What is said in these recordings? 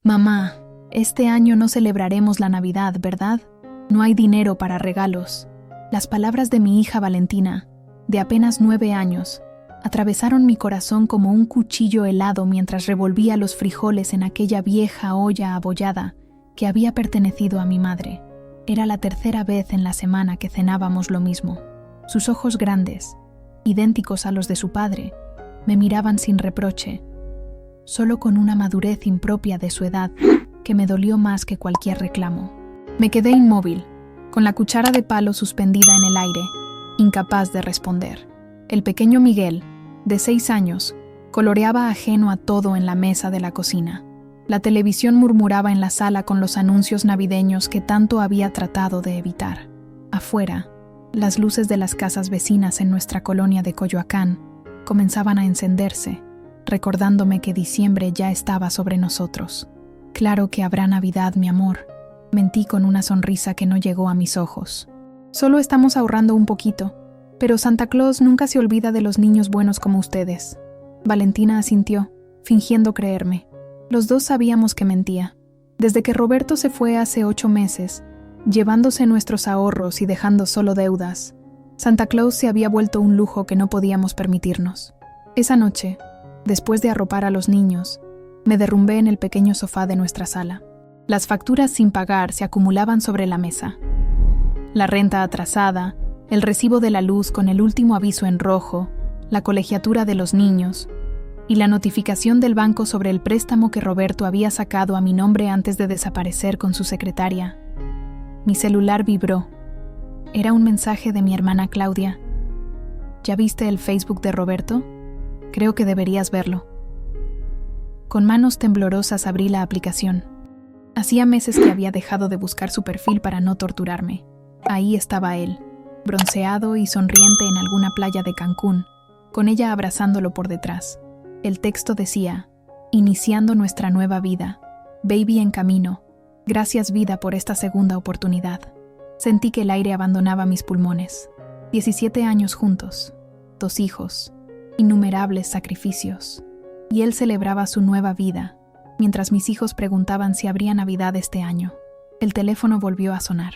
Mamá, este año no celebraremos la Navidad, ¿verdad? No hay dinero para regalos. Las palabras de mi hija Valentina, de apenas 9 años, atravesaron mi corazón como un cuchillo helado mientras revolvía los frijoles en aquella vieja olla abollada que había pertenecido a mi madre. Era la tercera vez en la semana que cenábamos lo mismo. Sus ojos grandes, idénticos a los de su padre, me miraban sin reproche, solo con una madurez impropia de su edad que me dolió más que cualquier reclamo. Me quedé inmóvil, con la cuchara de palo suspendida en el aire, incapaz de responder. El pequeño Miguel, de 6 años, coloreaba ajeno a todo en la mesa de la cocina. La televisión murmuraba en la sala con los anuncios navideños que tanto había tratado de evitar. Afuera, las luces de las casas vecinas en nuestra colonia de Coyoacán comenzaban a encenderse, recordándome que diciembre ya estaba sobre nosotros. Claro que habrá Navidad, mi amor, mentí con una sonrisa que no llegó a mis ojos. Solo estamos ahorrando un poquito, pero Santa Claus nunca se olvida de los niños buenos como ustedes. Valentina asintió, fingiendo creerme. Los dos sabíamos que mentía. Desde que Roberto se fue hace 8 meses, llevándose nuestros ahorros y dejando solo deudas, Santa Claus se había vuelto un lujo que no podíamos permitirnos. Esa noche, después de arropar a los niños, me derrumbé en el pequeño sofá de nuestra sala. Las facturas sin pagar se acumulaban sobre la mesa. La renta atrasada, el recibo de la luz con el último aviso en rojo, la colegiatura de los niños y la notificación del banco sobre el préstamo que Roberto había sacado a mi nombre antes de desaparecer con su secretaria. Mi celular vibró. Era un mensaje de mi hermana Claudia. ¿Ya viste el Facebook de Roberto? Creo que deberías verlo. Con manos temblorosas abrí la aplicación. Hacía meses que había dejado de buscar su perfil para no torturarme. Ahí estaba él, bronceado y sonriente en alguna playa de Cancún, con ella abrazándolo por detrás. El texto decía: iniciando nuestra nueva vida, baby en camino, gracias vida por esta segunda oportunidad. Sentí que el aire abandonaba mis pulmones. 17 años juntos, 2 hijos, innumerables sacrificios. Y él celebraba su nueva vida, mientras mis hijos preguntaban si habría Navidad este año. El teléfono volvió a sonar.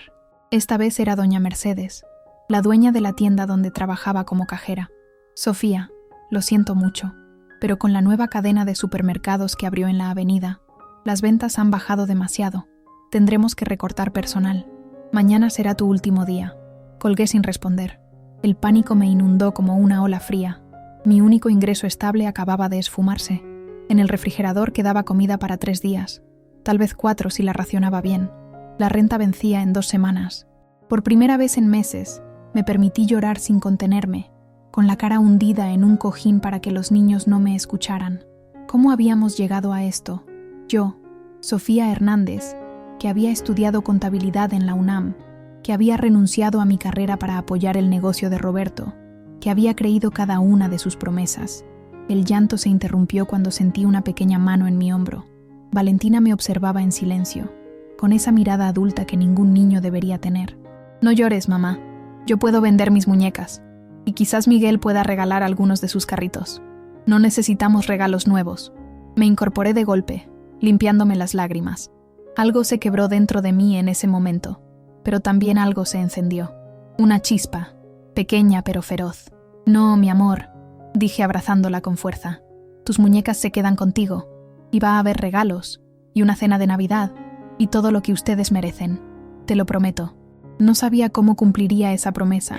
Esta vez era doña Mercedes, la dueña de la tienda donde trabajaba como cajera. Sofía, lo siento mucho, pero con la nueva cadena de supermercados que abrió en la avenida, las ventas han bajado demasiado. Tendremos que recortar personal. Mañana será tu último día. Colgué sin responder. El pánico me inundó como una ola fría. Mi único ingreso estable acababa de esfumarse. En el refrigerador quedaba comida para 3 días, tal vez 4 si la racionaba bien. La renta vencía en 2 semanas. Por primera vez en meses, me permití llorar sin contenerme, con la cara hundida en un cojín para que los niños no me escucharan. ¿Cómo habíamos llegado a esto? Yo, Sofía Hernández, que había estudiado contabilidad en la UNAM, que había renunciado a mi carrera para apoyar el negocio de Roberto, que había creído cada una de sus promesas. El llanto se interrumpió cuando sentí una pequeña mano en mi hombro. Valentina me observaba en silencio, con esa mirada adulta que ningún niño debería tener. No llores, mamá. Yo puedo vender mis muñecas. Y quizás Miguel pueda regalar algunos de sus carritos. No necesitamos regalos nuevos. Me incorporé de golpe, limpiándome las lágrimas. Algo se quebró dentro de mí en ese momento, pero también algo se encendió. Una chispa, pequeña pero feroz. No, mi amor, dije abrazándola con fuerza. Tus muñecas se quedan contigo, y va a haber regalos, y una cena de Navidad, y todo lo que ustedes merecen. Te lo prometo. No sabía cómo cumpliría esa promesa,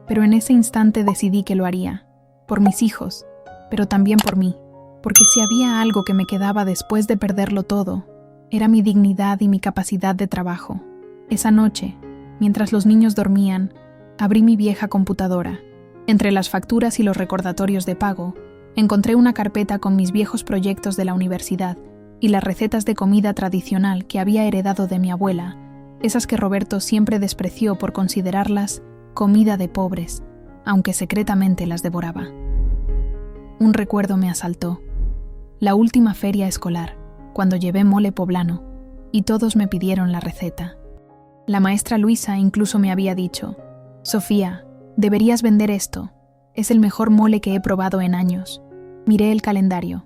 pero en ese instante decidí que lo haría. Por mis hijos, pero también por mí. Porque si había algo que me quedaba después de perderlo todo, era mi dignidad y mi capacidad de trabajo. Esa noche, mientras los niños dormían, abrí mi vieja computadora. Entre las facturas y los recordatorios de pago, encontré una carpeta con mis viejos proyectos de la universidad y las recetas de comida tradicional que había heredado de mi abuela, esas que Roberto siempre despreció por considerarlas comida de pobres, aunque secretamente las devoraba. Un recuerdo me asaltó. La última feria escolar, cuando llevé mole poblano, y todos me pidieron la receta. La maestra Luisa incluso me había dicho: Sofía, deberías vender esto. Es el mejor mole que he probado en años. Miré el calendario.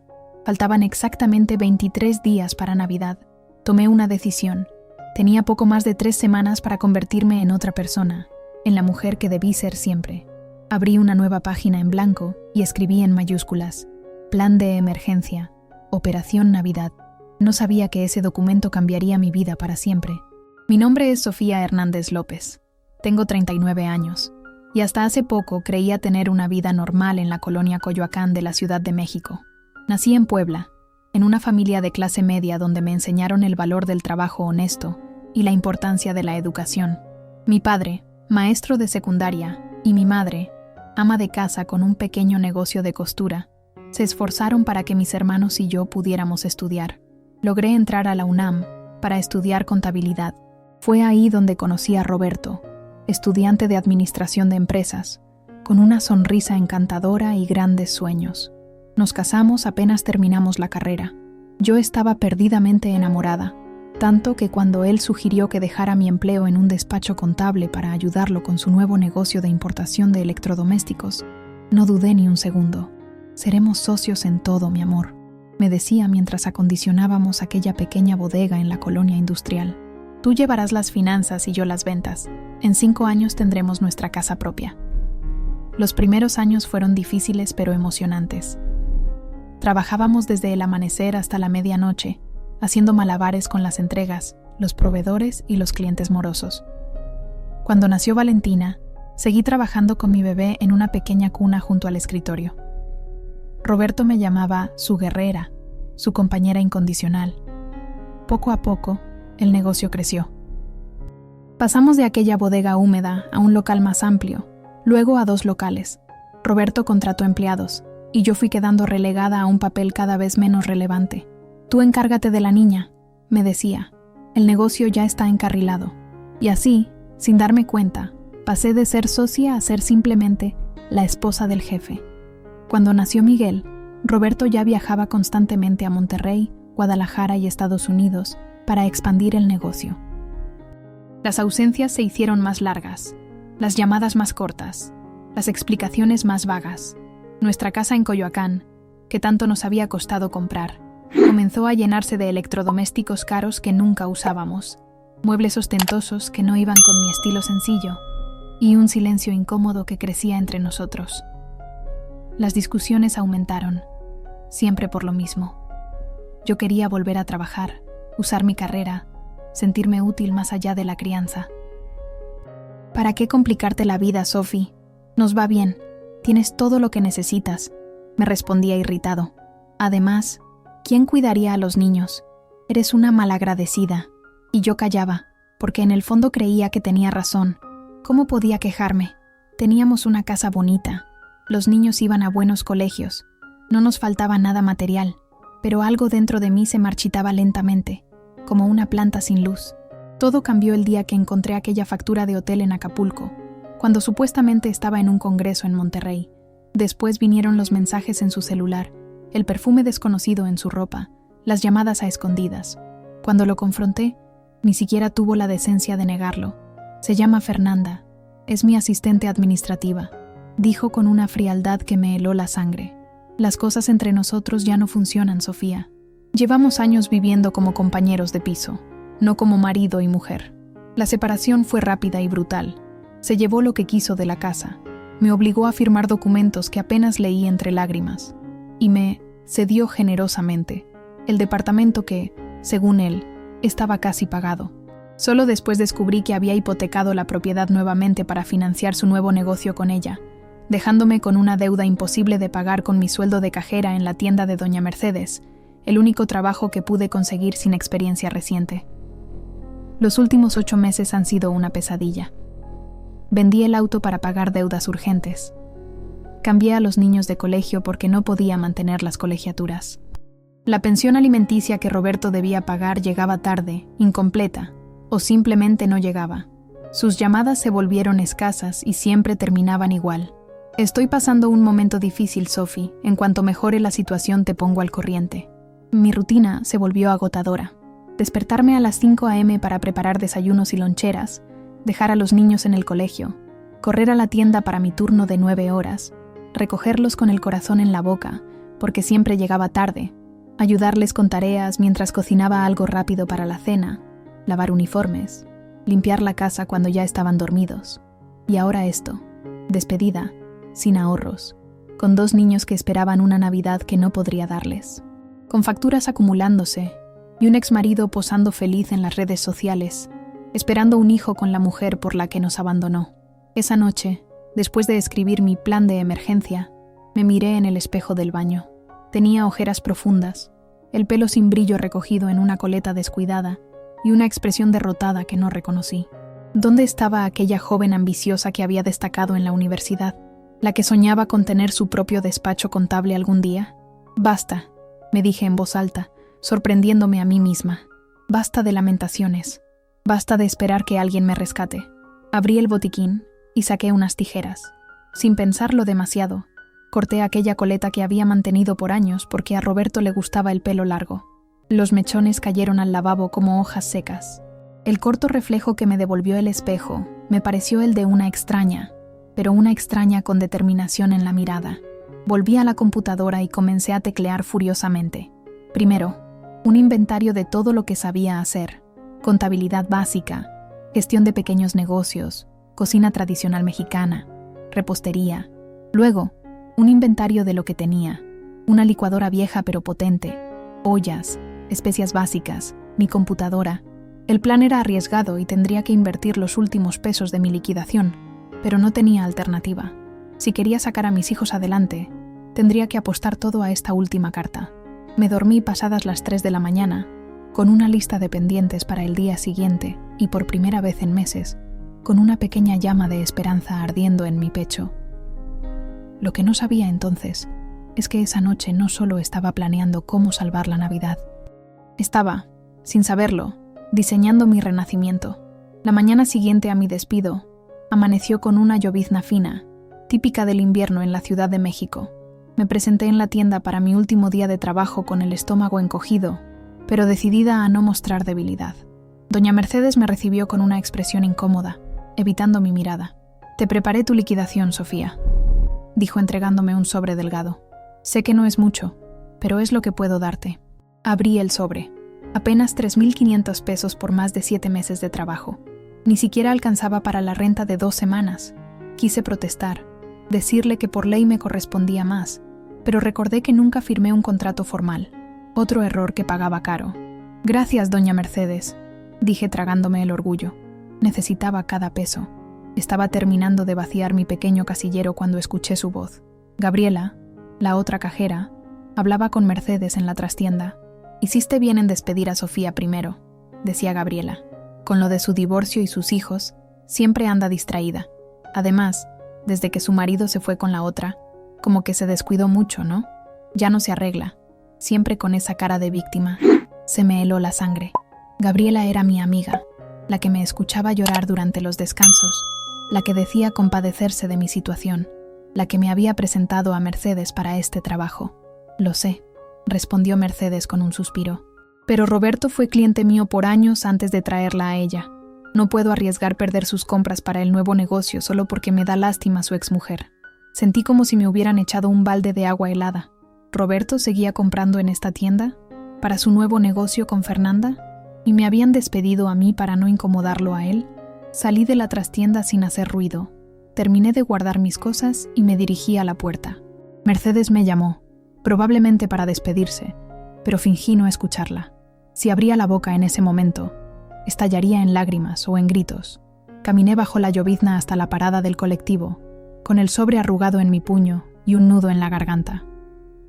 Faltaban exactamente 23 días para Navidad. Tomé una decisión. Tenía poco más de 3 semanas para convertirme en otra persona, en la mujer que debí ser siempre. Abrí una nueva página en blanco y escribí en mayúsculas: Plan de emergencia, Operación Navidad. No sabía que ese documento cambiaría mi vida para siempre. Mi nombre es Sofía Hernández López. Tengo 39 años y hasta hace poco creía tener una vida normal en la colonia Coyoacán de la Ciudad de México. Nací en Puebla, en una familia de clase media donde me enseñaron el valor del trabajo honesto y la importancia de la educación. Mi padre, maestro de secundaria, y mi madre, ama de casa con un pequeño negocio de costura, se esforzaron para que mis hermanos y yo pudiéramos estudiar. Logré entrar a la UNAM para estudiar contabilidad. Fue ahí donde conocí a Roberto, estudiante de administración de empresas, con una sonrisa encantadora y grandes sueños. Nos casamos apenas terminamos la carrera. Yo estaba perdidamente enamorada, tanto que cuando él sugirió que dejara mi empleo en un despacho contable para ayudarlo con su nuevo negocio de importación de electrodomésticos, no dudé ni un segundo. Seremos socios en todo, mi amor, me decía mientras acondicionábamos aquella pequeña bodega en la colonia industrial. Tú llevarás las finanzas y yo las ventas. En 5 años tendremos nuestra casa propia. Los primeros años fueron difíciles pero emocionantes. Trabajábamos desde el amanecer hasta la medianoche, haciendo malabares con las entregas, los proveedores y los clientes morosos. Cuando nació Valentina, seguí trabajando con mi bebé en una pequeña cuna junto al escritorio. Roberto me llamaba su guerrera, su compañera incondicional. Poco a poco, el negocio creció. Pasamos de aquella bodega húmeda a un local más amplio, luego a 2 locales. Roberto contrató empleados, y yo fui quedando relegada a un papel cada vez menos relevante. Tú encárgate de la niña, me decía. El negocio ya está encarrilado. Y así, sin darme cuenta, pasé de ser socia a ser simplemente la esposa del jefe. Cuando nació Miguel, Roberto ya viajaba constantemente a Monterrey, Guadalajara y Estados Unidos para expandir el negocio. Las ausencias se hicieron más largas, las llamadas más cortas, las explicaciones más vagas. Nuestra casa en Coyoacán, que tanto nos había costado comprar, comenzó a llenarse de electrodomésticos caros que nunca usábamos, muebles ostentosos que no iban con mi estilo sencillo, y un silencio incómodo que crecía entre nosotros. Las discusiones aumentaron, siempre por lo mismo. Yo quería volver a trabajar, usar mi carrera, sentirme útil más allá de la crianza. ¿Para qué complicarte la vida, Sophie? Nos va bien. Tienes todo lo que necesitas, me respondía irritado. Además, ¿quién cuidaría a los niños? Eres una malagradecida. Y yo callaba, porque en el fondo creía que tenía razón. ¿Cómo podía quejarme? Teníamos una casa bonita. Los niños iban a buenos colegios. No nos faltaba nada material, pero algo dentro de mí se marchitaba lentamente, como una planta sin luz. Todo cambió el día que encontré aquella factura de hotel en Acapulco, cuando supuestamente estaba en un congreso en Monterrey. Después vinieron los mensajes en su celular, el perfume desconocido en su ropa, las llamadas a escondidas. Cuando lo confronté, ni siquiera tuvo la decencia de negarlo. Se llama Fernanda, es mi asistente administrativa, dijo con una frialdad que me heló la sangre. Las cosas entre nosotros ya no funcionan, Sofía. Llevamos años viviendo como compañeros de piso, no como marido y mujer. La separación fue rápida y brutal. Se llevó lo que quiso de la casa, me obligó a firmar documentos que apenas leí entre lágrimas, y me cedió generosamente el departamento que, según él, estaba casi pagado. Solo después descubrí que había hipotecado la propiedad nuevamente para financiar su nuevo negocio con ella, dejándome con una deuda imposible de pagar con mi sueldo de cajera en la tienda de Doña Mercedes, el único trabajo que pude conseguir sin experiencia reciente. Los últimos 8 meses han sido una pesadilla. Vendí el auto para pagar deudas urgentes. Cambié a los niños de colegio porque no podía mantener las colegiaturas. La pensión alimenticia que Roberto debía pagar llegaba tarde, incompleta, o simplemente no llegaba. Sus llamadas se volvieron escasas y siempre terminaban igual. Estoy pasando un momento difícil, Sophie. En cuanto mejore la situación te pongo al corriente. Mi rutina se volvió agotadora. Despertarme a las 5 a.m. para preparar desayunos y loncheras, dejar a los niños en el colegio, correr a la tienda para mi turno de 9 horas, recogerlos con el corazón en la boca, porque siempre llegaba tarde, ayudarles con tareas mientras cocinaba algo rápido para la cena, lavar uniformes, limpiar la casa cuando ya estaban dormidos. Y ahora esto, despedida, sin ahorros, con 2 niños que esperaban una Navidad que no podría darles, con facturas acumulándose y un exmarido posando feliz en las redes sociales, esperando un hijo con la mujer por la que nos abandonó. Esa noche, después de escribir mi plan de emergencia, me miré en el espejo del baño. Tenía ojeras profundas, el pelo sin brillo recogido en una coleta descuidada y una expresión derrotada que no reconocí. ¿Dónde estaba aquella joven ambiciosa que había destacado en la universidad? ¿La que soñaba con tener su propio despacho contable algún día? Basta, me dije en voz alta, sorprendiéndome a mí misma. Basta de lamentaciones. Basta de esperar que alguien me rescate. Abrí el botiquín y saqué unas tijeras. Sin pensarlo demasiado, corté aquella coleta que había mantenido por años porque a Roberto le gustaba el pelo largo. Los mechones cayeron al lavabo como hojas secas. El corto reflejo que me devolvió el espejo me pareció el de una extraña, pero una extraña con determinación en la mirada. Volví a la computadora y comencé a teclear furiosamente. Primero, un inventario de todo lo que sabía hacer: contabilidad básica, gestión de pequeños negocios, cocina tradicional mexicana, repostería. Luego, un inventario de lo que tenía: una licuadora vieja pero potente, ollas, especias básicas, mi computadora. El plan era arriesgado y tendría que invertir los últimos pesos de mi liquidación, pero no tenía alternativa. Si quería sacar a mis hijos adelante, tendría que apostar todo a esta última carta. Me dormí pasadas las 3 de la mañana, con una lista de pendientes para el día siguiente y por primera vez en meses, con una pequeña llama de esperanza ardiendo en mi pecho. Lo que no sabía entonces es que esa noche no solo estaba planeando cómo salvar la Navidad. Estaba, sin saberlo, diseñando mi renacimiento. La mañana siguiente a mi despido, amaneció con una llovizna fina, típica del invierno en la Ciudad de México. Me presenté en la tienda para mi último día de trabajo con el estómago encogido, pero decidida a no mostrar debilidad. Doña Mercedes me recibió con una expresión incómoda, evitando mi mirada. «Te preparé tu liquidación, Sofía», dijo entregándome un sobre delgado. «Sé que no es mucho, pero es lo que puedo darte». Abrí el sobre. Apenas 3,500 pesos por más de 7 meses de trabajo. Ni siquiera alcanzaba para la renta de 2 semanas. Quise protestar, decirle que por ley me correspondía más, pero recordé que nunca firmé un contrato formal. Otro error que pagaba caro. «Gracias, doña Mercedes», dije tragándome el orgullo. Necesitaba cada peso. Estaba terminando de vaciar mi pequeño casillero cuando escuché su voz. Gabriela, la otra cajera, hablaba con Mercedes en la trastienda. «Hiciste bien en despedir a Sofía primero», decía Gabriela. «Con lo de su divorcio y sus hijos, siempre anda distraída. Además, desde que su marido se fue con la otra, como que se descuidó mucho, ¿no? Ya no se arregla, siempre con esa cara de víctima». Se me heló la sangre. Gabriela era mi amiga, la que me escuchaba llorar durante los descansos, la que decía compadecerse de mi situación, la que me había presentado a Mercedes para este trabajo. «Lo sé», respondió Mercedes con un suspiro. «Pero Roberto fue cliente mío por años antes de traerla a ella. No puedo arriesgar perder sus compras para el nuevo negocio solo porque me da lástima su exmujer». Sentí como si me hubieran echado un balde de agua helada. ¿Roberto seguía comprando en esta tienda? ¿Para su nuevo negocio con Fernanda? ¿Y me habían despedido a mí para no incomodarlo a él? Salí de la trastienda sin hacer ruido. Terminé de guardar mis cosas y me dirigí a la puerta. Mercedes me llamó, probablemente para despedirse, pero fingí no escucharla. Si abría la boca en ese momento, estallaría en lágrimas o en gritos. Caminé bajo la llovizna hasta la parada del colectivo, con el sobre arrugado en mi puño y un nudo en la garganta.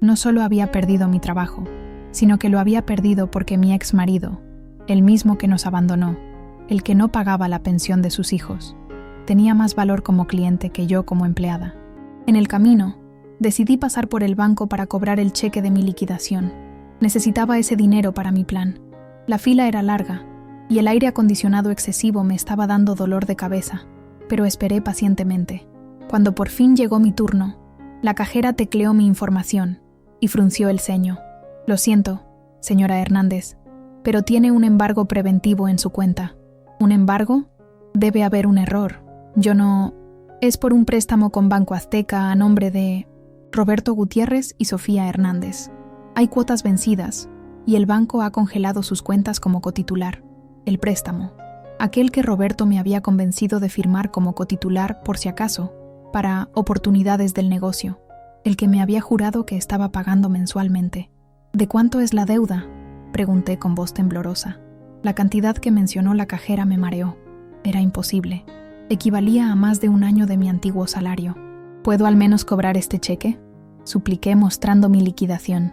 No solo había perdido mi trabajo, sino que lo había perdido porque mi ex marido, el mismo que nos abandonó, el que no pagaba la pensión de sus hijos, tenía más valor como cliente que yo como empleada. En el camino, decidí pasar por el banco para cobrar el cheque de mi liquidación. Necesitaba ese dinero para mi plan. La fila era larga, y el aire acondicionado excesivo me estaba dando dolor de cabeza, pero esperé pacientemente. Cuando por fin llegó mi turno, la cajera tecleó mi información y frunció el ceño. «Lo siento, señora Hernández, pero tiene un embargo preventivo en su cuenta». «¿Un embargo? Debe haber un error. Yo no...» «Es por un préstamo con Banco Azteca a nombre de Roberto Gutiérrez y Sofía Hernández. Hay cuotas vencidas, y el banco ha congelado sus cuentas como cotitular. El préstamo, aquel que Roberto me había convencido de firmar como cotitular por si acaso, para oportunidades del negocio, el que me había jurado que estaba pagando mensualmente. ¿De cuánto es la deuda?, pregunté con voz temblorosa. La cantidad que mencionó la cajera me mareó. Era imposible. Equivalía a más de un año de mi antiguo salario. ¿Puedo al menos cobrar este cheque?, supliqué mostrando mi liquidación.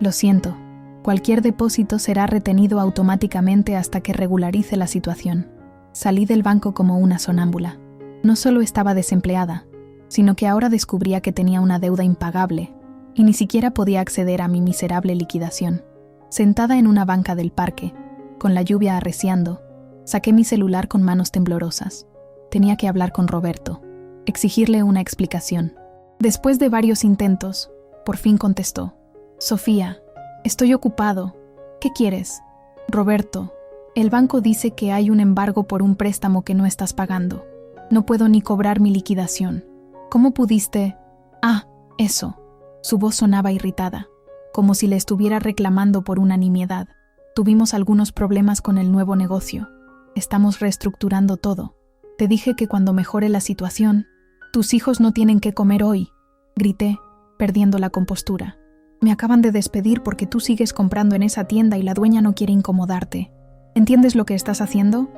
Lo siento. Cualquier depósito será retenido automáticamente hasta que regularice la situación. Salí del banco como una sonámbula. No solo estaba desempleada, sino que ahora descubría que tenía una deuda impagable y ni siquiera podía acceder a mi miserable liquidación. Sentada en una banca del parque, con la lluvia arreciando, saqué mi celular con manos temblorosas. Tenía que hablar con Roberto, exigirle una explicación. Después de varios intentos, por fin contestó. «Sofía, estoy ocupado. ¿Qué quieres?» «Roberto, el banco dice que hay un embargo por un préstamo que no estás pagando. No puedo ni cobrar mi liquidación. ¿Cómo pudiste?» «Ah, eso». Su voz sonaba irritada, como si le estuviera reclamando por una nimiedad. «Tuvimos algunos problemas con el nuevo negocio. Estamos reestructurando todo. Te dije que cuando mejore la situación, tus hijos no tienen que comer hoy», grité, perdiendo la compostura. «Me acaban de despedir porque tú sigues comprando en esa tienda y la dueña no quiere incomodarte. ¿Entiendes lo que estás haciendo?»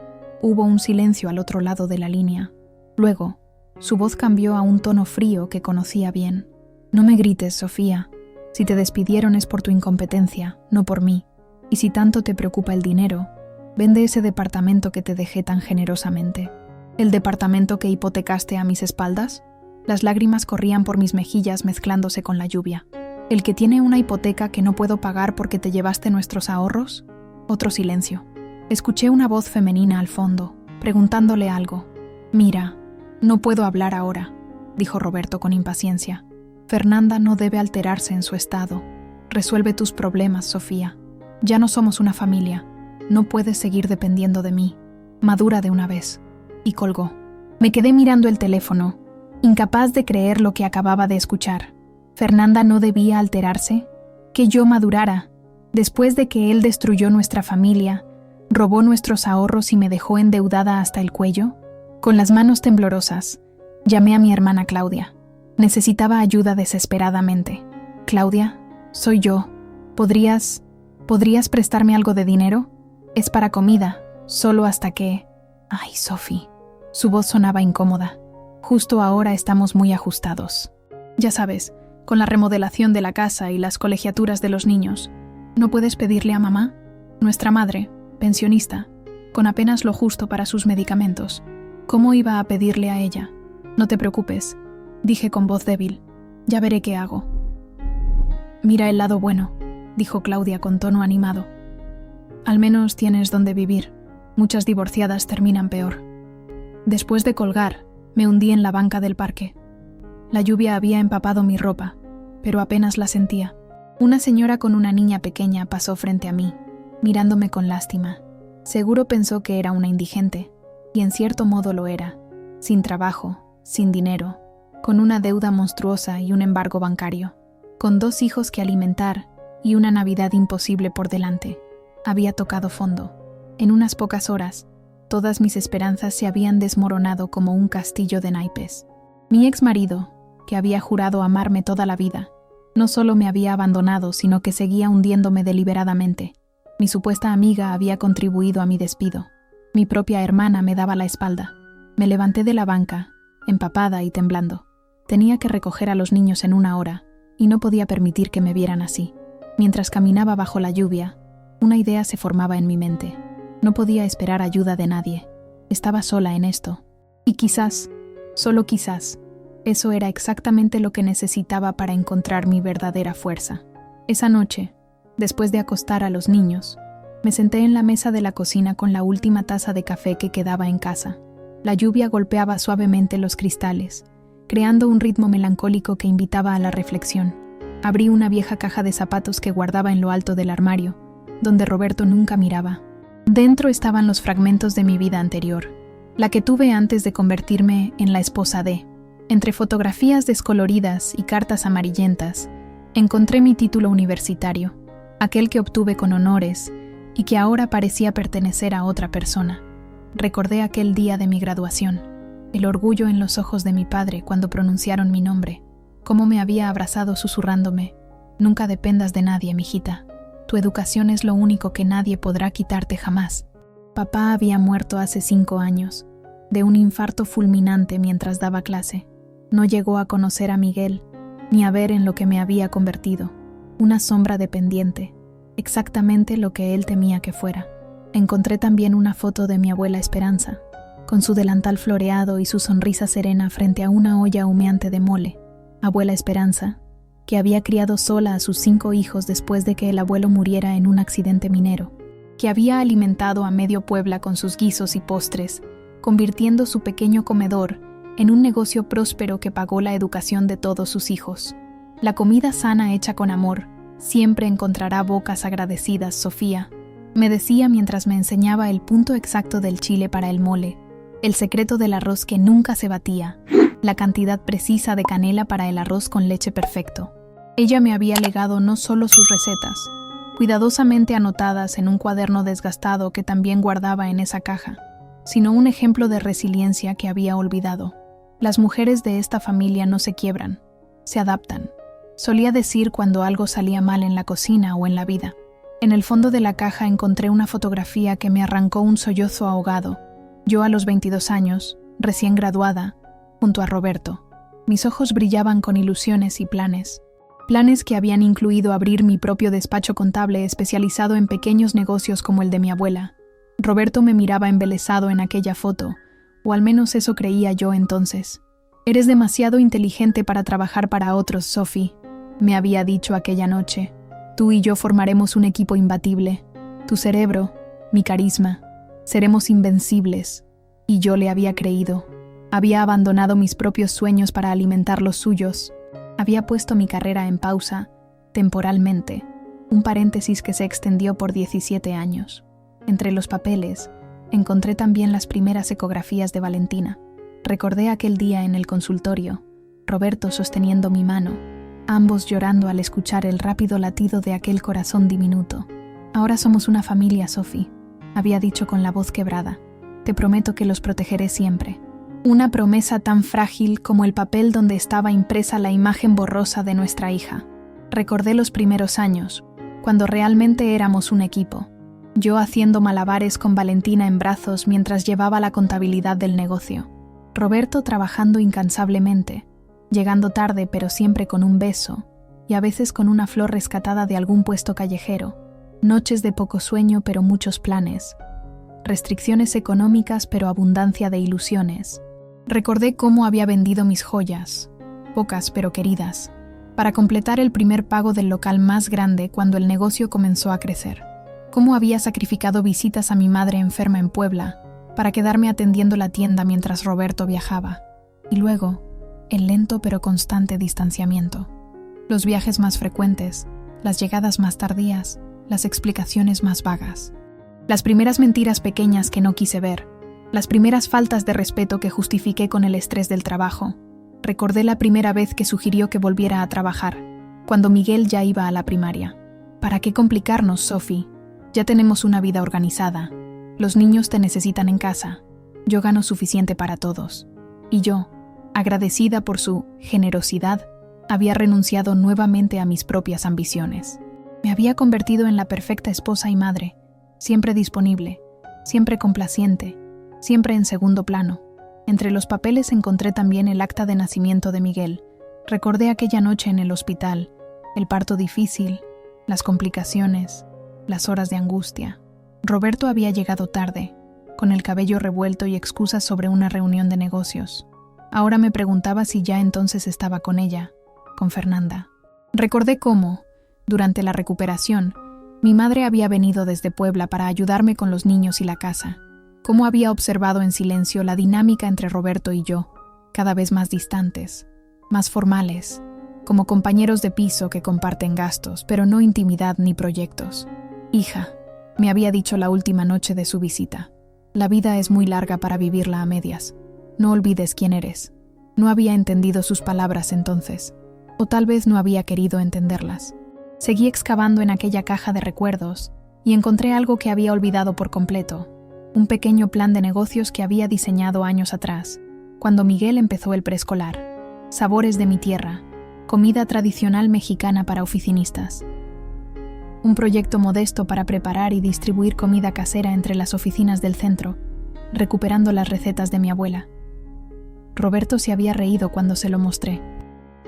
Hubo un silencio al otro lado de la línea. Luego, su voz cambió a un tono frío que conocía bien. «No me grites, Sofía. Si te despidieron es por tu incompetencia, no por mí. Y si tanto te preocupa el dinero, vende ese departamento que te dejé tan generosamente». «¿El departamento que hipotecaste a mis espaldas?» Las lágrimas corrían por mis mejillas mezclándose con la lluvia. «¿El que tiene una hipoteca que no puedo pagar porque te llevaste nuestros ahorros?» Otro silencio. Escuché una voz femenina al fondo, preguntándole algo. «Mira, no puedo hablar ahora», dijo Roberto con impaciencia. «Fernanda no debe alterarse en su estado. Resuelve tus problemas, Sofía. Ya no somos una familia. No puedes seguir dependiendo de mí. Madura de una vez». Y colgó. Me quedé mirando el teléfono, incapaz de creer lo que acababa de escuchar. ¿Fernanda no debía alterarse? ¿Que yo madurara? Después de que él destruyó nuestra familia, robó nuestros ahorros y me dejó endeudada hasta el cuello. Con las manos temblorosas, llamé a mi hermana Claudia. Necesitaba ayuda desesperadamente. «Claudia, soy yo. ¿Podrías prestarme algo de dinero? Es para comida, solo hasta que...» «Ay, Sophie». Su voz sonaba incómoda. «Justo ahora estamos muy ajustados. Ya sabes, con la remodelación de la casa y las colegiaturas de los niños. ¿No puedes pedirle a mamá? Nuestra madre, pensionista, con apenas lo justo para sus medicamentos. ¿Cómo iba a pedirle a ella? No te preocupes», dije con voz débil. «Ya veré qué hago». «Mira el lado bueno», dijo Claudia con tono animado. «Al menos tienes donde vivir. Muchas divorciadas terminan peor». Después de colgar, me hundí en la banca del parque. La lluvia había empapado mi ropa, pero apenas la sentía. Una señora con una niña pequeña pasó frente a mí, mirándome con lástima. Seguro pensó que era una indigente, y en cierto modo lo era, sin trabajo, sin dinero, con una deuda monstruosa y un embargo bancario, con 2 hijos que alimentar y una Navidad imposible por delante. Había tocado fondo. En unas pocas horas, todas mis esperanzas se habían desmoronado como un castillo de naipes. Mi ex marido, que había jurado amarme toda la vida, no solo me había abandonado, sino que seguía hundiéndome deliberadamente. Mi supuesta amiga había contribuido a mi despido. Mi propia hermana me daba la espalda. Me levanté de la banca, empapada y temblando. Tenía que recoger a los niños en 1 hora, y no podía permitir que me vieran así. Mientras caminaba bajo la lluvia, una idea se formaba en mi mente. No podía esperar ayuda de nadie. Estaba sola en esto. Y quizás, solo quizás, eso era exactamente lo que necesitaba para encontrar mi verdadera fuerza. Esa noche, después de acostar a los niños, me senté en la mesa de la cocina con la última taza de café que quedaba en casa. La lluvia golpeaba suavemente los cristales, creando un ritmo melancólico que invitaba a la reflexión. Abrí una vieja caja de zapatos que guardaba en lo alto del armario, donde Roberto nunca miraba. Dentro estaban los fragmentos de mi vida anterior, la que tuve antes de convertirme en la esposa de. Entre fotografías descoloridas y cartas amarillentas, Encontré mi título universitario, aquel que obtuve con honores y que ahora parecía pertenecer a otra persona. Recordé aquel día de mi graduación, el orgullo en los ojos de mi padre cuando pronunciaron mi nombre, cómo me había abrazado susurrándome: «Nunca dependas de nadie, mijita. Tu educación es lo único que nadie podrá quitarte jamás». Papá había muerto hace 5 años, de un infarto fulminante mientras daba clase. No llegó a conocer a Miguel, ni a ver en lo que me había convertido, una sombra dependiente, exactamente lo que él temía que fuera. Encontré también una foto de mi abuela Esperanza, con su delantal floreado y su sonrisa serena frente a una olla humeante de mole. Abuela Esperanza, que había criado sola a sus 5 hijos después de que el abuelo muriera en un accidente minero, que había alimentado a medio Puebla con sus guisos y postres, convirtiendo su pequeño comedor en un negocio próspero que pagó la educación de todos sus hijos. La comida sana hecha con amor siempre encontrará bocas agradecidas, Sofía, me decía mientras me enseñaba el punto exacto del chile para el mole, el secreto del arroz que nunca se batía, la cantidad precisa de canela para el arroz con leche perfecto. Ella me había legado no solo sus recetas, cuidadosamente anotadas en un cuaderno desgastado que también guardaba en esa caja, sino un ejemplo de resiliencia que había olvidado. Las mujeres de esta familia no se quiebran, se adaptan, solía decir cuando algo salía mal en la cocina o en la vida. En el fondo de la caja encontré una fotografía que me arrancó un sollozo ahogado. Yo a los 22 años, recién graduada, junto a Roberto. Mis ojos brillaban con ilusiones y planes que habían incluido abrir mi propio despacho contable especializado en pequeños negocios como el de mi abuela. Roberto me miraba embelesado en aquella foto, o al menos eso creía yo entonces. «Eres demasiado inteligente para trabajar para otros, Sophie», me había dicho aquella noche. «Tú y yo formaremos un equipo imbatible. Tu cerebro, mi carisma. Seremos invencibles». Y yo le había creído. Había abandonado mis propios sueños para alimentar los suyos. Había puesto mi carrera en pausa, temporalmente, un paréntesis que se extendió por 17 años. Entre los papeles, encontré también las primeras ecografías de Valentina. Recordé aquel día en el consultorio, Roberto sosteniendo mi mano, ambos llorando al escuchar el rápido latido de aquel corazón diminuto. «Ahora somos una familia, Sophie», había dicho con la voz quebrada. «Te prometo que los protegeré siempre». Una promesa tan frágil como el papel donde estaba impresa la imagen borrosa de nuestra hija. Recordé los primeros años, cuando realmente éramos un equipo. Yo haciendo malabares con Valentina en brazos mientras llevaba la contabilidad del negocio. Roberto trabajando incansablemente, llegando tarde pero siempre con un beso, y a veces con una flor rescatada de algún puesto callejero. Noches de poco sueño pero muchos planes. Restricciones económicas pero abundancia de ilusiones. Recordé cómo había vendido mis joyas, pocas pero queridas, para completar el primer pago del local más grande cuando el negocio comenzó a crecer. Cómo había sacrificado visitas a mi madre enferma en Puebla para quedarme atendiendo la tienda mientras Roberto viajaba. Y luego, el lento pero constante distanciamiento. Los viajes más frecuentes, las llegadas más tardías, las explicaciones más vagas. Las primeras mentiras pequeñas que no quise ver. Las primeras faltas de respeto que justifiqué con el estrés del trabajo. Recordé la primera vez que sugirió que volviera a trabajar, cuando Miguel ya iba a la primaria. ¿Para qué complicarnos, Sophie? Ya tenemos una vida organizada. Los niños te necesitan en casa. Yo gano suficiente para todos. Y yo, agradecida por su generosidad, había renunciado nuevamente a mis propias ambiciones. Me había convertido en la perfecta esposa y madre, siempre disponible, siempre complaciente, siempre en segundo plano. Entre los papeles encontré también el acta de nacimiento de Miguel. Recordé aquella noche en el hospital, el parto difícil, las complicaciones, las horas de angustia. Roberto había llegado tarde, con el cabello revuelto y excusas sobre una reunión de negocios. Ahora me preguntaba si ya entonces estaba con ella, con Fernanda. Recordé cómo, durante la recuperación, mi madre había venido desde Puebla para ayudarme con los niños y la casa. Cómo había observado en silencio la dinámica entre Roberto y yo, cada vez más distantes, más formales, como compañeros de piso que comparten gastos, pero no intimidad ni proyectos. «Hija», me había dicho la última noche de su visita, «la vida es muy larga para vivirla a medias. No olvides quién eres». No había entendido sus palabras entonces. O tal vez no había querido entenderlas. Seguí excavando en aquella caja de recuerdos y encontré algo que había olvidado por completo, un pequeño plan de negocios que había diseñado años atrás, cuando Miguel empezó el preescolar. Sabores de mi tierra, comida tradicional mexicana para oficinistas. Un proyecto modesto para preparar y distribuir comida casera entre las oficinas del centro, recuperando las recetas de mi abuela. Roberto se había reído cuando se lo mostré.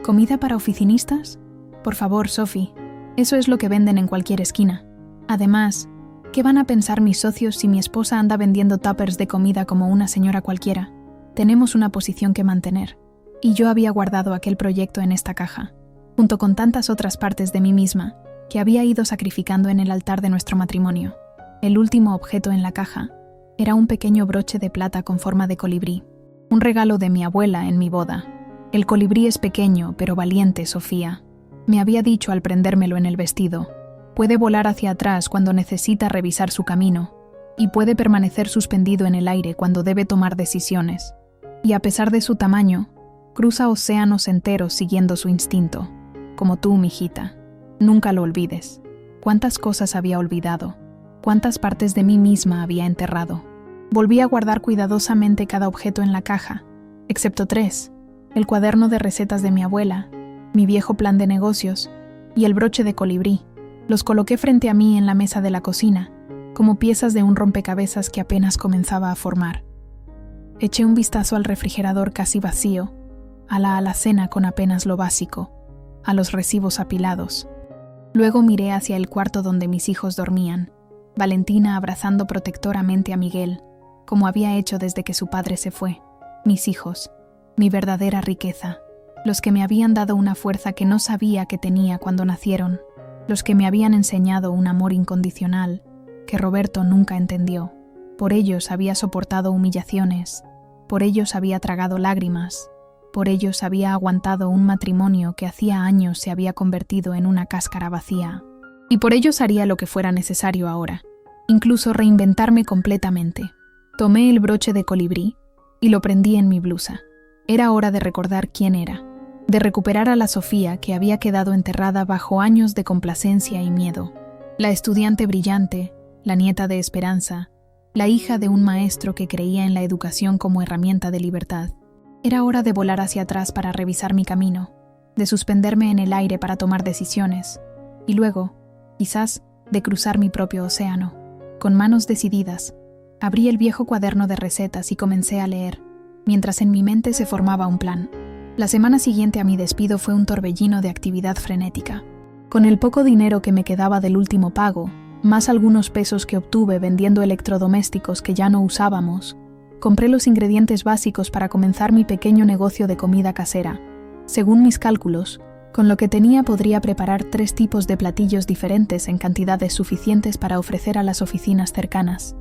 ¿Comida para oficinistas? Por favor, Sophie, eso es lo que venden en cualquier esquina. Además, ¿qué van a pensar mis socios si mi esposa anda vendiendo tuppers de comida como una señora cualquiera? Tenemos una posición que mantener. Y yo había guardado aquel proyecto en esta caja, junto con tantas otras partes de mí misma que había ido sacrificando en el altar de nuestro matrimonio. El último objeto en la caja era un pequeño broche de plata con forma de colibrí, un regalo de mi abuela en mi boda. El colibrí es pequeño, pero valiente, Sofía. Me había dicho al prendérmelo en el vestido. Puede volar hacia atrás cuando necesita revisar su camino, y puede permanecer suspendido en el aire cuando debe tomar decisiones. Y a pesar de su tamaño, cruza océanos enteros siguiendo su instinto. Como tú, mijita. Nunca lo olvides. ¿Cuántas cosas había olvidado? ¿Cuántas partes de mí misma había enterrado? Volví a guardar cuidadosamente cada objeto en la caja, excepto 3, el cuaderno de recetas de mi abuela, mi viejo plan de negocios y el broche de colibrí. Los coloqué frente a mí en la mesa de la cocina, como piezas de un rompecabezas que apenas comenzaba a formar. Eché un vistazo al refrigerador casi vacío, a la alacena con apenas lo básico, a los recibos apilados. Luego miré hacia el cuarto donde mis hijos dormían, Valentina abrazando protectoramente a Miguel, como había hecho desde que su padre se fue. Mis hijos, mi verdadera riqueza, los que me habían dado una fuerza que no sabía que tenía cuando nacieron, los que me habían enseñado un amor incondicional que Roberto nunca entendió. Por ellos había soportado humillaciones, por ellos había tragado lágrimas, por ellos había aguantado un matrimonio que hacía años se había convertido en una cáscara vacía. Y por ellos haría lo que fuera necesario ahora, incluso reinventarme completamente. Tomé el broche de colibrí y lo prendí en mi blusa. Era hora de recordar quién era, de recuperar a la Sofía que había quedado enterrada bajo años de complacencia y miedo. La estudiante brillante, la nieta de esperanza, la hija de un maestro que creía en la educación como herramienta de libertad. Era hora de volar hacia atrás para revisar mi camino, de suspenderme en el aire para tomar decisiones, y luego, quizás, de cruzar mi propio océano. Con manos decididas, abrí el viejo cuaderno de recetas y comencé a leer, mientras en mi mente se formaba un plan. La semana siguiente a mi despido fue un torbellino de actividad frenética. Con el poco dinero que me quedaba del último pago, más algunos pesos que obtuve vendiendo electrodomésticos que ya no usábamos, compré los ingredientes básicos para comenzar mi pequeño negocio de comida casera. Según mis cálculos, con lo que tenía podría preparar 3 tipos de platillos diferentes en cantidades suficientes para ofrecer a las oficinas cercanas.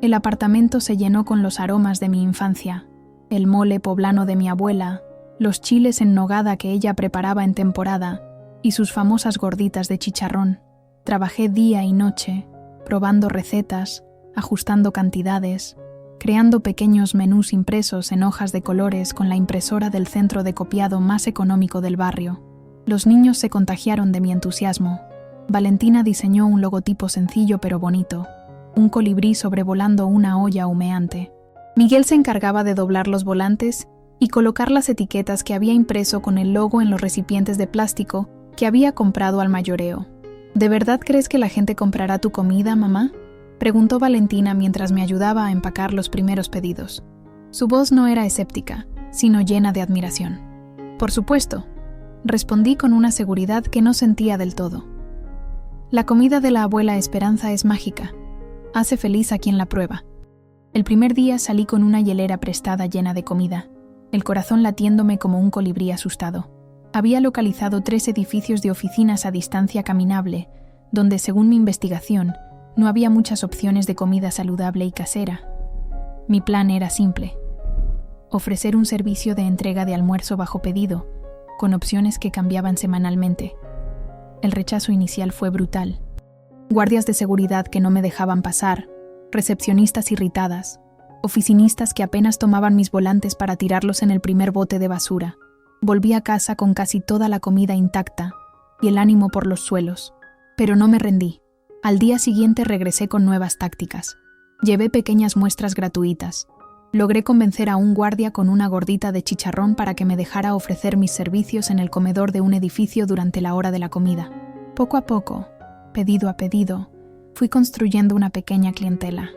El apartamento se llenó con los aromas de mi infancia, el mole poblano de mi abuela, los chiles en nogada que ella preparaba en temporada y sus famosas gorditas de chicharrón. Trabajé día y noche, probando recetas, ajustando cantidades, creando pequeños menús impresos en hojas de colores con la impresora del centro de copiado más económico del barrio. Los niños se contagiaron de mi entusiasmo. Valentina diseñó un logotipo sencillo pero bonito, un colibrí sobrevolando una olla humeante. Miguel se encargaba de doblar los volantes y colocar las etiquetas que había impreso con el logo en los recipientes de plástico que había comprado al mayoreo. ¿De verdad crees que la gente comprará tu comida, mamá?, preguntó Valentina mientras me ayudaba a empacar los primeros pedidos. Su voz no era escéptica, sino llena de admiración. Por supuesto, respondí con una seguridad que no sentía del todo. La comida de la abuela Esperanza es mágica. Hace feliz a quien la prueba. El primer día salí con una hielera prestada llena de comida, el corazón latiéndome como un colibrí asustado. Había localizado 3 edificios de oficinas a distancia caminable, donde, según mi investigación, no había muchas opciones de comida saludable y casera. Mi plan era simple: ofrecer un servicio de entrega de almuerzo bajo pedido, con opciones que cambiaban semanalmente. El rechazo inicial fue brutal. Guardias de seguridad que no me dejaban pasar, recepcionistas irritadas, oficinistas que apenas tomaban mis volantes para tirarlos en el primer bote de basura. Volví a casa con casi toda la comida intacta y el ánimo por los suelos. Pero no me rendí. Al día siguiente regresé con nuevas tácticas. Llevé pequeñas muestras gratuitas. Logré convencer a un guardia con una gordita de chicharrón para que me dejara ofrecer mis servicios en el comedor de un edificio durante la hora de la comida. Poco a poco, pedido a pedido, fui construyendo una pequeña clientela.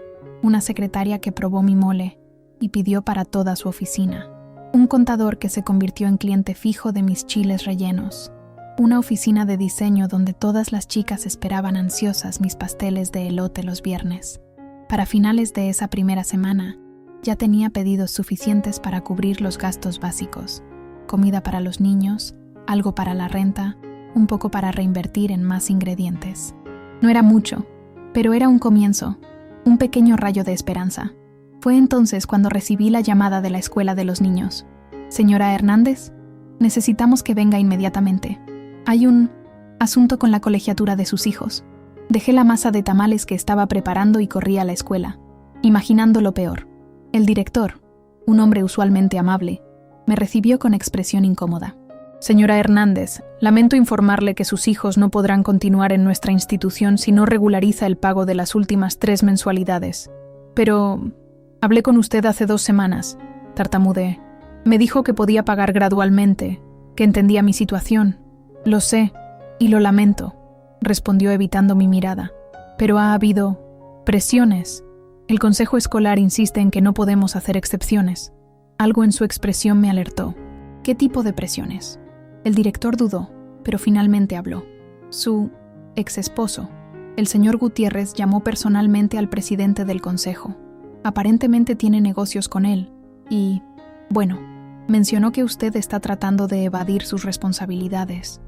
Una secretaria que probó mi mole y pidió para toda su oficina. Un contador que se convirtió en cliente fijo de mis chiles rellenos. Una oficina de diseño donde todas las chicas esperaban ansiosas mis pasteles de elote los viernes. Para finales de esa primera semana, ya tenía pedidos suficientes para cubrir los gastos básicos. Comida para los niños, algo para la renta, un poco para reinvertir en más ingredientes. No era mucho, pero era un comienzo, un pequeño rayo de esperanza. Fue entonces cuando recibí la llamada de la escuela de los niños. «Señora Hernández, necesitamos que venga inmediatamente. Hay un asunto con la colegiatura de sus hijos». Dejé la masa de tamales que estaba preparando y corrí a la escuela, imaginando lo peor. El director, un hombre usualmente amable, me recibió con expresión incómoda. «Señora Hernández, lamento informarle que sus hijos no podrán continuar en nuestra institución si no regulariza el pago de las últimas 3 mensualidades. Pero hablé con usted hace 2 semanas», tartamudeé. «Me dijo que podía pagar gradualmente, que entendía mi situación». «Lo sé, y lo lamento», respondió evitando mi mirada. «Pero ha habido presiones. El consejo escolar insiste en que no podemos hacer excepciones». Algo en su expresión me alertó. «¿Qué tipo de presiones?». El director dudó, pero finalmente habló. Su ex-esposo, el señor Gutiérrez, llamó personalmente al presidente del consejo. Aparentemente tiene negocios con él y, bueno, mencionó que usted está tratando de evadir sus responsabilidades,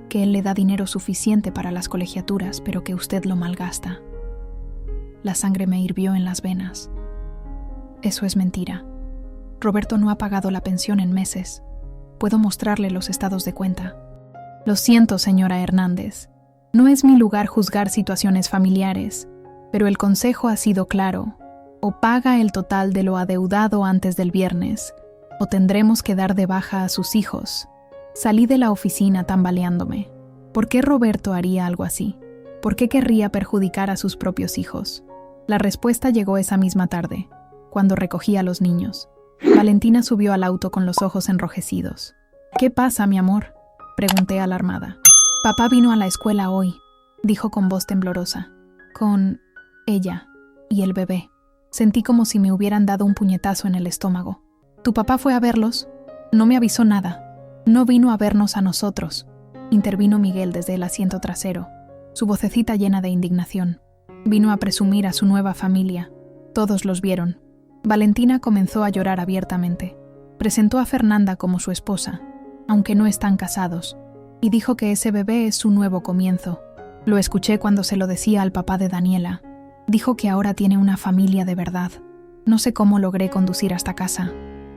que él le da dinero suficiente para las colegiaturas, pero que usted lo malgasta. La sangre me hirvió en las venas. Eso es mentira. Roberto no ha pagado la pensión en meses. Puedo mostrarle los estados de cuenta. Lo siento, señora Hernández. No es mi lugar juzgar situaciones familiares, pero el consejo ha sido claro. O paga el total de lo adeudado antes del viernes, o tendremos que dar de baja a sus hijos. Salí de la oficina tambaleándome. ¿Por qué Roberto haría algo así? ¿Por qué querría perjudicar a sus propios hijos? La respuesta llegó esa misma tarde, cuando recogí a los niños. Valentina subió al auto con los ojos enrojecidos. «¿Qué pasa, mi amor?», pregunté alarmada. «Papá vino a la escuela hoy», dijo con voz temblorosa. «Con ella y el bebé». Sentí como si me hubieran dado un puñetazo en el estómago. «¿Tu papá fue a verlos? No me avisó nada. No vino a vernos a nosotros», intervino Miguel desde el asiento trasero, su vocecita llena de indignación. «Vino a presumir a su nueva familia. Todos los vieron». Valentina comenzó a llorar abiertamente. Presentó a Fernanda como su esposa, aunque no están casados, y dijo que ese bebé es su nuevo comienzo. Lo escuché cuando se lo decía al papá de Daniela. Dijo que ahora tiene una familia de verdad. No sé cómo logré conducir hasta casa.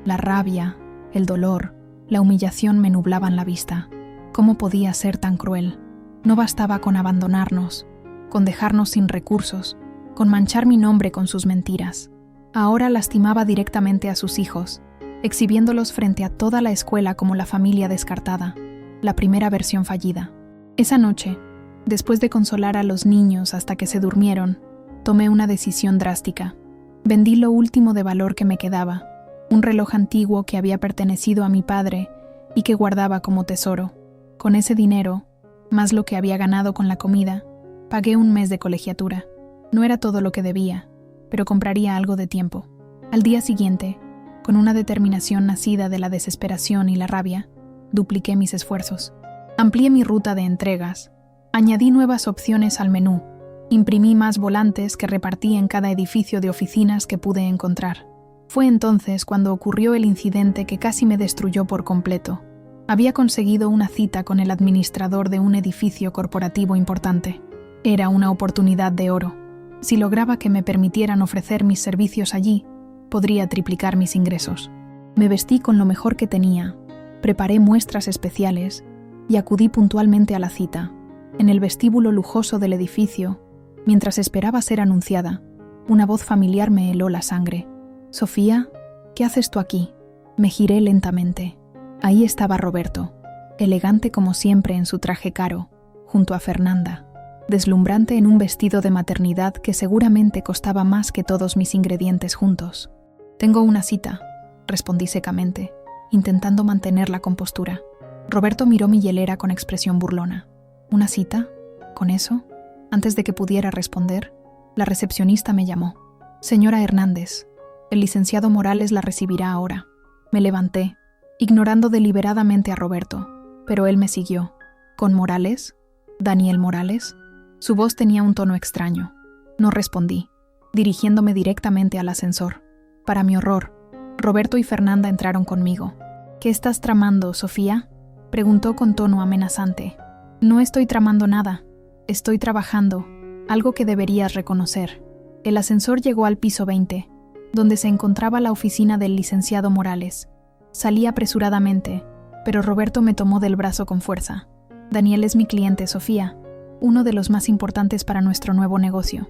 La rabia, el dolor, la humillación me nublaban la vista. ¿Cómo podía ser tan cruel? No bastaba con abandonarnos, con dejarnos sin recursos, con manchar mi nombre con sus mentiras. Ahora lastimaba directamente a sus hijos, exhibiéndolos frente a toda la escuela como la familia descartada, la primera versión fallida. Esa noche, después de consolar a los niños hasta que se durmieron, tomé una decisión drástica. Vendí lo último de valor que me quedaba, un reloj antiguo que había pertenecido a mi padre y que guardaba como tesoro. Con ese dinero, más lo que había ganado con la comida, pagué un mes de colegiatura. No era todo lo que debía, pero compraría algo de tiempo. Al día siguiente, con una determinación nacida de la desesperación y la rabia, dupliqué mis esfuerzos. Amplié mi ruta de entregas, añadí nuevas opciones al menú, imprimí más volantes que repartí en cada edificio de oficinas que pude encontrar. Fue entonces cuando ocurrió el incidente que casi me destruyó por completo. Había conseguido una cita con el administrador de un edificio corporativo importante. Era una oportunidad de oro. Si lograba que me permitieran ofrecer mis servicios allí, podría triplicar mis ingresos. Me vestí con lo mejor que tenía, preparé muestras especiales y acudí puntualmente a la cita. En el vestíbulo lujoso del edificio, mientras esperaba ser anunciada, una voz familiar me heló la sangre. «Sofía, ¿qué haces tú aquí?». Me giré lentamente. Ahí estaba Roberto, elegante como siempre en su traje caro, junto a Fernanda, deslumbrante en un vestido de maternidad que seguramente costaba más que todos mis ingredientes juntos. «Tengo una cita», respondí secamente, intentando mantener la compostura. Roberto miró mi hielera con expresión burlona. «¿Una cita? ¿Con eso?». Antes de que pudiera responder, la recepcionista me llamó. «Señora Hernández, el licenciado Morales la recibirá ahora». Me levanté, ignorando deliberadamente a Roberto, pero él me siguió. «¿Con Morales? ¿Daniel Morales?». Su voz tenía un tono extraño. No respondí, dirigiéndome directamente al ascensor. Para mi horror, Roberto y Fernanda entraron conmigo. «¿Qué estás tramando, Sofía?», preguntó con tono amenazante. «No estoy tramando nada. Estoy trabajando, algo que deberías reconocer». El ascensor llegó al piso 20, donde se encontraba la oficina del licenciado Morales. Salí apresuradamente, pero Roberto me tomó del brazo con fuerza. «Daniel es mi cliente, Sofía, uno de los más importantes para nuestro nuevo negocio».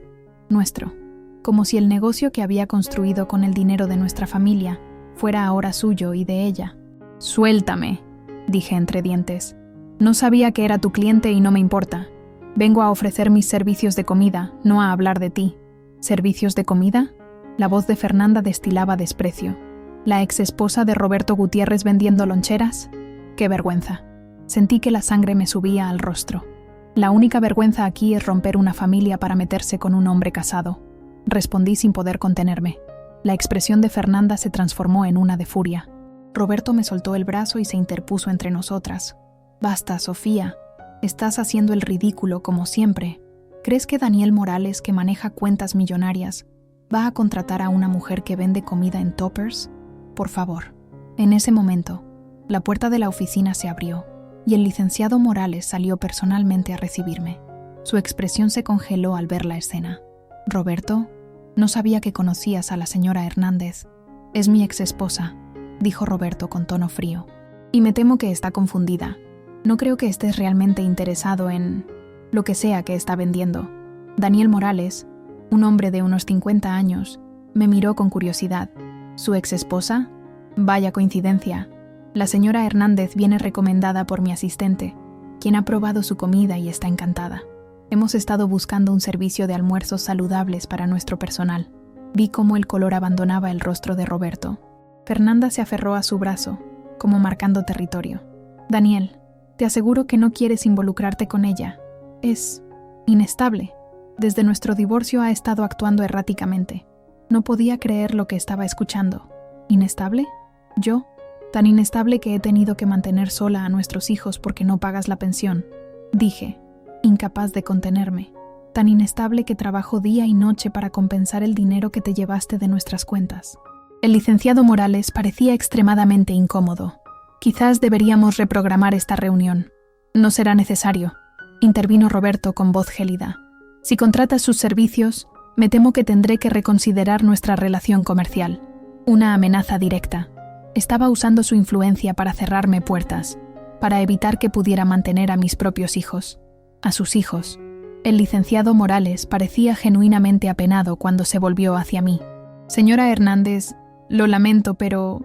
Nuestro. Como si el negocio que había construido con el dinero de nuestra familia fuera ahora suyo y de ella. «Suéltame», dije entre dientes. «No sabía que era tu cliente y no me importa. Vengo a ofrecer mis servicios de comida, no a hablar de ti». «¿Servicios de comida?». La voz de Fernanda destilaba desprecio. ¿La exesposa de Roberto Gutiérrez vendiendo loncheras? ¡Qué vergüenza! Sentí que la sangre me subía al rostro. La única vergüenza aquí es romper una familia para meterse con un hombre casado. Respondí sin poder contenerme. La expresión de Fernanda se transformó en una de furia. Roberto me soltó el brazo y se interpuso entre nosotras. «Basta, Sofía. Estás haciendo el ridículo como siempre. ¿Crees que Daniel Morales, que maneja cuentas millonarias, va a contratar a una mujer que vende comida en toppers? Por favor». En ese momento, la puerta de la oficina se abrió y el licenciado Morales salió personalmente a recibirme. Su expresión se congeló al ver la escena. «Roberto, no sabía que conocías a la señora Hernández. Es mi exesposa», dijo Roberto con tono frío. «Y me temo que está confundida. No creo que estés realmente interesado en lo que sea que está vendiendo». Daniel Morales, un hombre de unos 50 años, me miró con curiosidad. ¿Su exesposa? Vaya coincidencia. La señora Hernández viene recomendada por mi asistente, quien ha probado su comida y está encantada. Hemos estado buscando un servicio de almuerzos saludables para nuestro personal. Vi cómo el color abandonaba el rostro de Roberto. Fernanda se aferró a su brazo, como marcando territorio. «Daniel, te aseguro que no quieres involucrarte con ella. Es inestable. Desde nuestro divorcio ha estado actuando erráticamente». No podía creer lo que estaba escuchando. ¿Inestable? ¿Yo? Tan inestable que he tenido que mantener sola a nuestros hijos porque no pagas la pensión. Dije, incapaz de contenerme. Tan inestable que trabajo día y noche para compensar el dinero que te llevaste de nuestras cuentas. El licenciado Morales parecía extremadamente incómodo. «Quizás deberíamos reprogramar esta reunión». «No será necesario», intervino Roberto con voz gélida. «Si contratas sus servicios, me temo que tendré que reconsiderar nuestra relación comercial». Una amenaza directa. Estaba usando su influencia para cerrarme puertas, para evitar que pudiera mantener a mis propios hijos, a sus hijos. El licenciado Morales parecía genuinamente apenado cuando se volvió hacia mí. «Señora Hernández, lo lamento, pero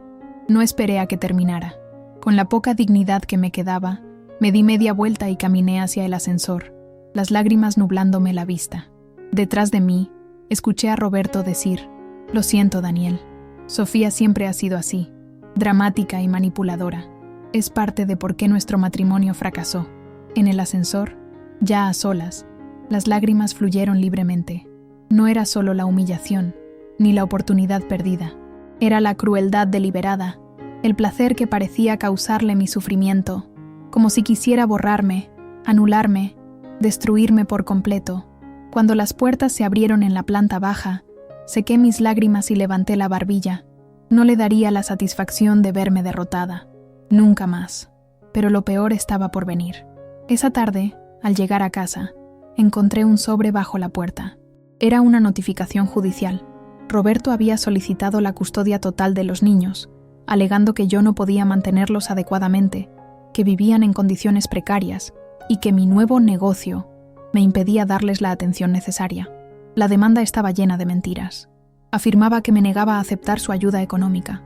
no esperé a que terminara». Con la poca dignidad que me quedaba, me di media vuelta y caminé hacia el ascensor, las lágrimas nublándome la vista. Detrás de mí, escuché a Roberto decir: «Lo siento, Daniel. Sofía siempre ha sido así, dramática y manipuladora. Es parte de por qué nuestro matrimonio fracasó». En el ascensor, ya a solas, las lágrimas fluyeron libremente. No era solo la humillación, ni la oportunidad perdida. Era la crueldad deliberada, el placer que parecía causarle mi sufrimiento, como si quisiera borrarme, anularme, destruirme por completo. Cuando las puertas se abrieron en la planta baja, sequé mis lágrimas y levanté la barbilla. No le daría la satisfacción de verme derrotada. Nunca más. Pero lo peor estaba por venir. Esa tarde, al llegar a casa, encontré un sobre bajo la puerta. Era una notificación judicial. Roberto había solicitado la custodia total de los niños, alegando que yo no podía mantenerlos adecuadamente, que vivían en condiciones precarias y que mi nuevo negocio me impedía darles la atención necesaria. La demanda estaba llena de mentiras. Afirmaba que me negaba a aceptar su ayuda económica,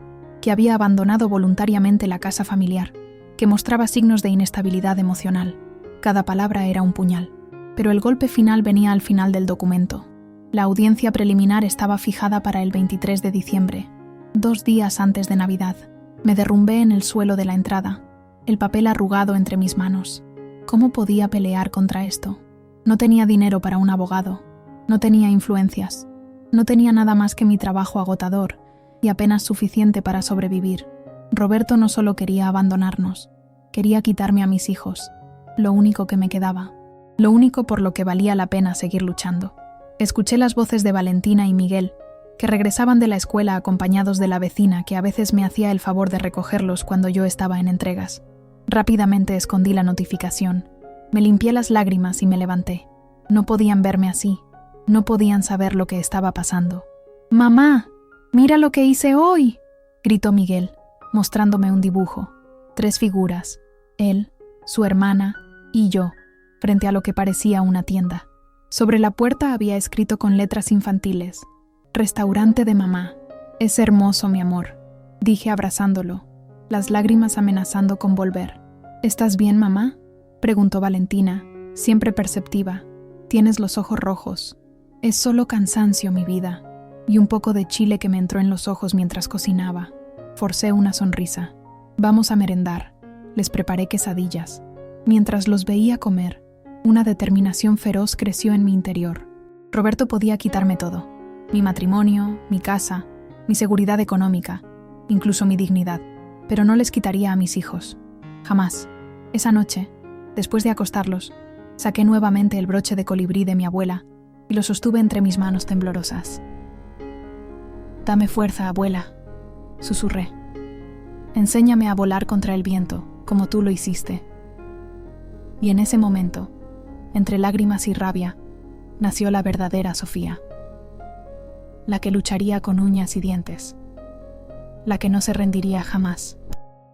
que había abandonado voluntariamente la casa familiar, que mostraba signos de inestabilidad emocional. Cada palabra era un puñal. Pero el golpe final venía al final del documento. La audiencia preliminar estaba fijada para el 23 de diciembre, 2 días antes de Navidad. Me derrumbé en el suelo de la entrada, el papel arrugado entre mis manos. ¿Cómo podía pelear contra esto? No tenía dinero para un abogado, no tenía influencias, no tenía nada más que mi trabajo agotador y apenas suficiente para sobrevivir. Roberto no solo quería abandonarnos, quería quitarme a mis hijos, lo único que me quedaba, lo único por lo que valía la pena seguir luchando. Escuché las voces de Valentina y Miguel, que regresaban de la escuela acompañados de la vecina que a veces me hacía el favor de recogerlos cuando yo estaba en entregas. Rápidamente escondí la notificación, me limpié las lágrimas y me levanté. No podían verme así, no podían saber lo que estaba pasando. «¡Mamá! ¡Mira lo que hice hoy!», gritó Miguel, mostrándome un dibujo. 3 figuras, él, su hermana y yo, frente a lo que parecía una tienda. Sobre la puerta había escrito con letras infantiles: «Restaurante de mamá. Es hermoso, mi amor», dije abrazándolo, las lágrimas amenazando con volver. «¿Estás bien, mamá?», preguntó Valentina, siempre perceptiva. «Tienes los ojos rojos». «Es solo cansancio, mi vida», y un poco de chile que me entró en los ojos mientras cocinaba. Forcé una sonrisa. «Vamos a merendar». Les preparé quesadillas. Mientras los veía comer, una determinación feroz creció en mi interior. Roberto podía quitarme todo: mi matrimonio, mi casa, mi seguridad económica, incluso mi dignidad, pero no les quitaría a mis hijos. Jamás. Esa noche, después de acostarlos, saqué nuevamente el broche de colibrí de mi abuela y lo sostuve entre mis manos temblorosas. «Dame fuerza, abuela», susurré. «Enséñame a volar contra el viento, como tú lo hiciste». Y en ese momento, entre lágrimas y rabia, nació la verdadera Sofía. La que lucharía con uñas y dientes. La que no se rendiría jamás.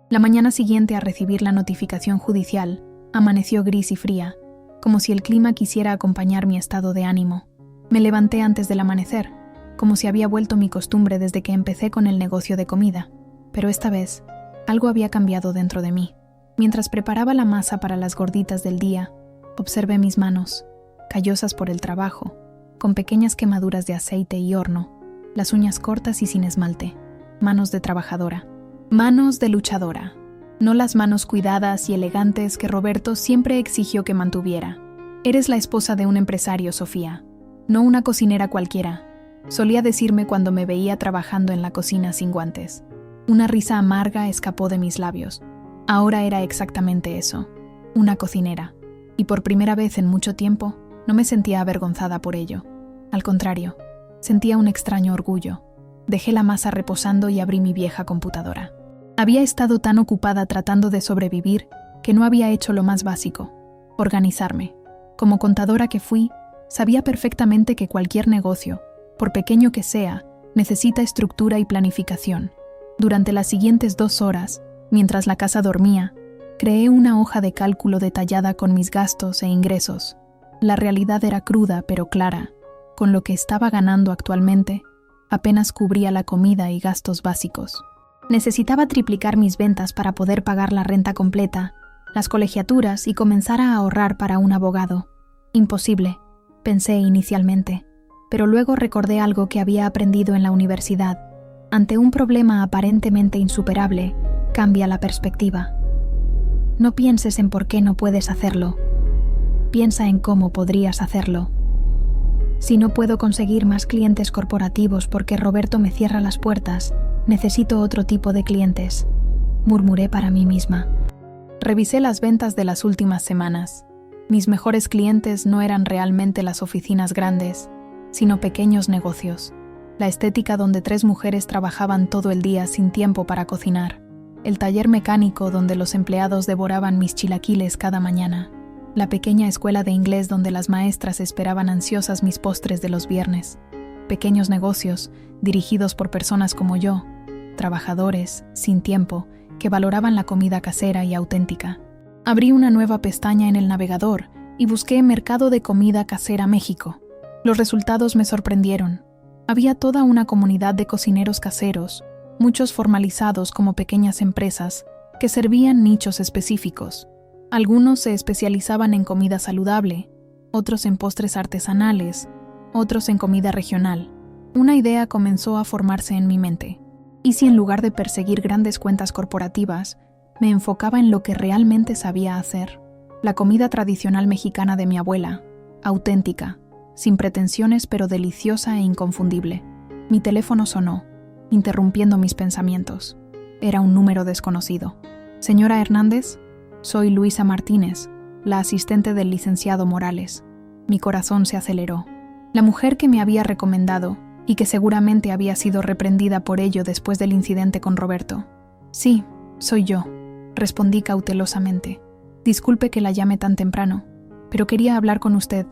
La mañana siguiente a recibir la notificación judicial, amaneció gris y fría, como si el clima quisiera acompañar mi estado de ánimo. Me levanté antes del amanecer, como si había vuelto mi costumbre desde que empecé con el negocio de comida, pero esta vez, algo había cambiado dentro de mí. Mientras preparaba la masa para las gorditas del día, observé mis manos, callosas por el trabajo, con pequeñas quemaduras de aceite y horno, las uñas cortas y sin esmalte. Manos de trabajadora. Manos de luchadora. No las manos cuidadas y elegantes que Roberto siempre exigió que mantuviera. «Eres la esposa de un empresario, Sofía, no una cocinera cualquiera», solía decirme cuando me veía trabajando en la cocina sin guantes. Una risa amarga escapó de mis labios. Ahora era exactamente eso, una cocinera. Y por primera vez en mucho tiempo, no me sentía avergonzada por ello. Al contrario, sentía un extraño orgullo. Dejé la masa reposando y abrí mi vieja computadora. Había estado tan ocupada tratando de sobrevivir que no había hecho lo más básico: organizarme. Como contadora que fui, sabía perfectamente que cualquier negocio, por pequeño que sea, necesita estructura y planificación. Durante las siguientes 2 horas, mientras la casa dormía, creé una hoja de cálculo detallada con mis gastos e ingresos. La realidad era cruda pero clara. Con lo que estaba ganando actualmente, apenas cubría la comida y gastos básicos. Necesitaba triplicar mis ventas para poder pagar la renta completa, las colegiaturas y comenzar a ahorrar para un abogado. Imposible, pensé inicialmente, pero luego recordé algo que había aprendido en la universidad. Ante un problema aparentemente insuperable, cambia la perspectiva. No pienses en por qué no puedes hacerlo. Piensa en cómo podrías hacerlo. Si no puedo conseguir más clientes corporativos porque Roberto me cierra las puertas, necesito otro tipo de clientes, murmuré para mí misma. Revisé las ventas de las últimas semanas. Mis mejores clientes no eran realmente las oficinas grandes, sino pequeños negocios. La estética donde 3 mujeres trabajaban todo el día sin tiempo para cocinar. El taller mecánico donde los empleados devoraban mis chilaquiles cada mañana. La pequeña escuela de inglés donde las maestras esperaban ansiosas mis postres de los viernes. Pequeños negocios dirigidos por personas como yo, trabajadores, sin tiempo, que valoraban la comida casera y auténtica. Abrí una nueva pestaña en el navegador y busqué Mercado de Comida Casera México. Los resultados me sorprendieron. Había toda una comunidad de cocineros caseros, muchos formalizados como pequeñas empresas que servían nichos específicos. Algunos se especializaban en comida saludable, otros en postres artesanales, otros en comida regional. Una idea comenzó a formarse en mi mente. ¿Y si en lugar de perseguir grandes cuentas corporativas, me enfocaba en lo que realmente sabía hacer? La comida tradicional mexicana de mi abuela, auténtica, sin pretensiones pero deliciosa e inconfundible. Mi teléfono sonó, interrumpiendo mis pensamientos. Era un número desconocido. Señora Hernández, soy Luisa Martínez, la asistente del licenciado Morales. Mi corazón se aceleró. La mujer que me había recomendado y que seguramente había sido reprendida por ello después del incidente con Roberto. Sí, soy yo, respondí cautelosamente. Disculpe que la llame tan temprano, pero quería hablar con usted,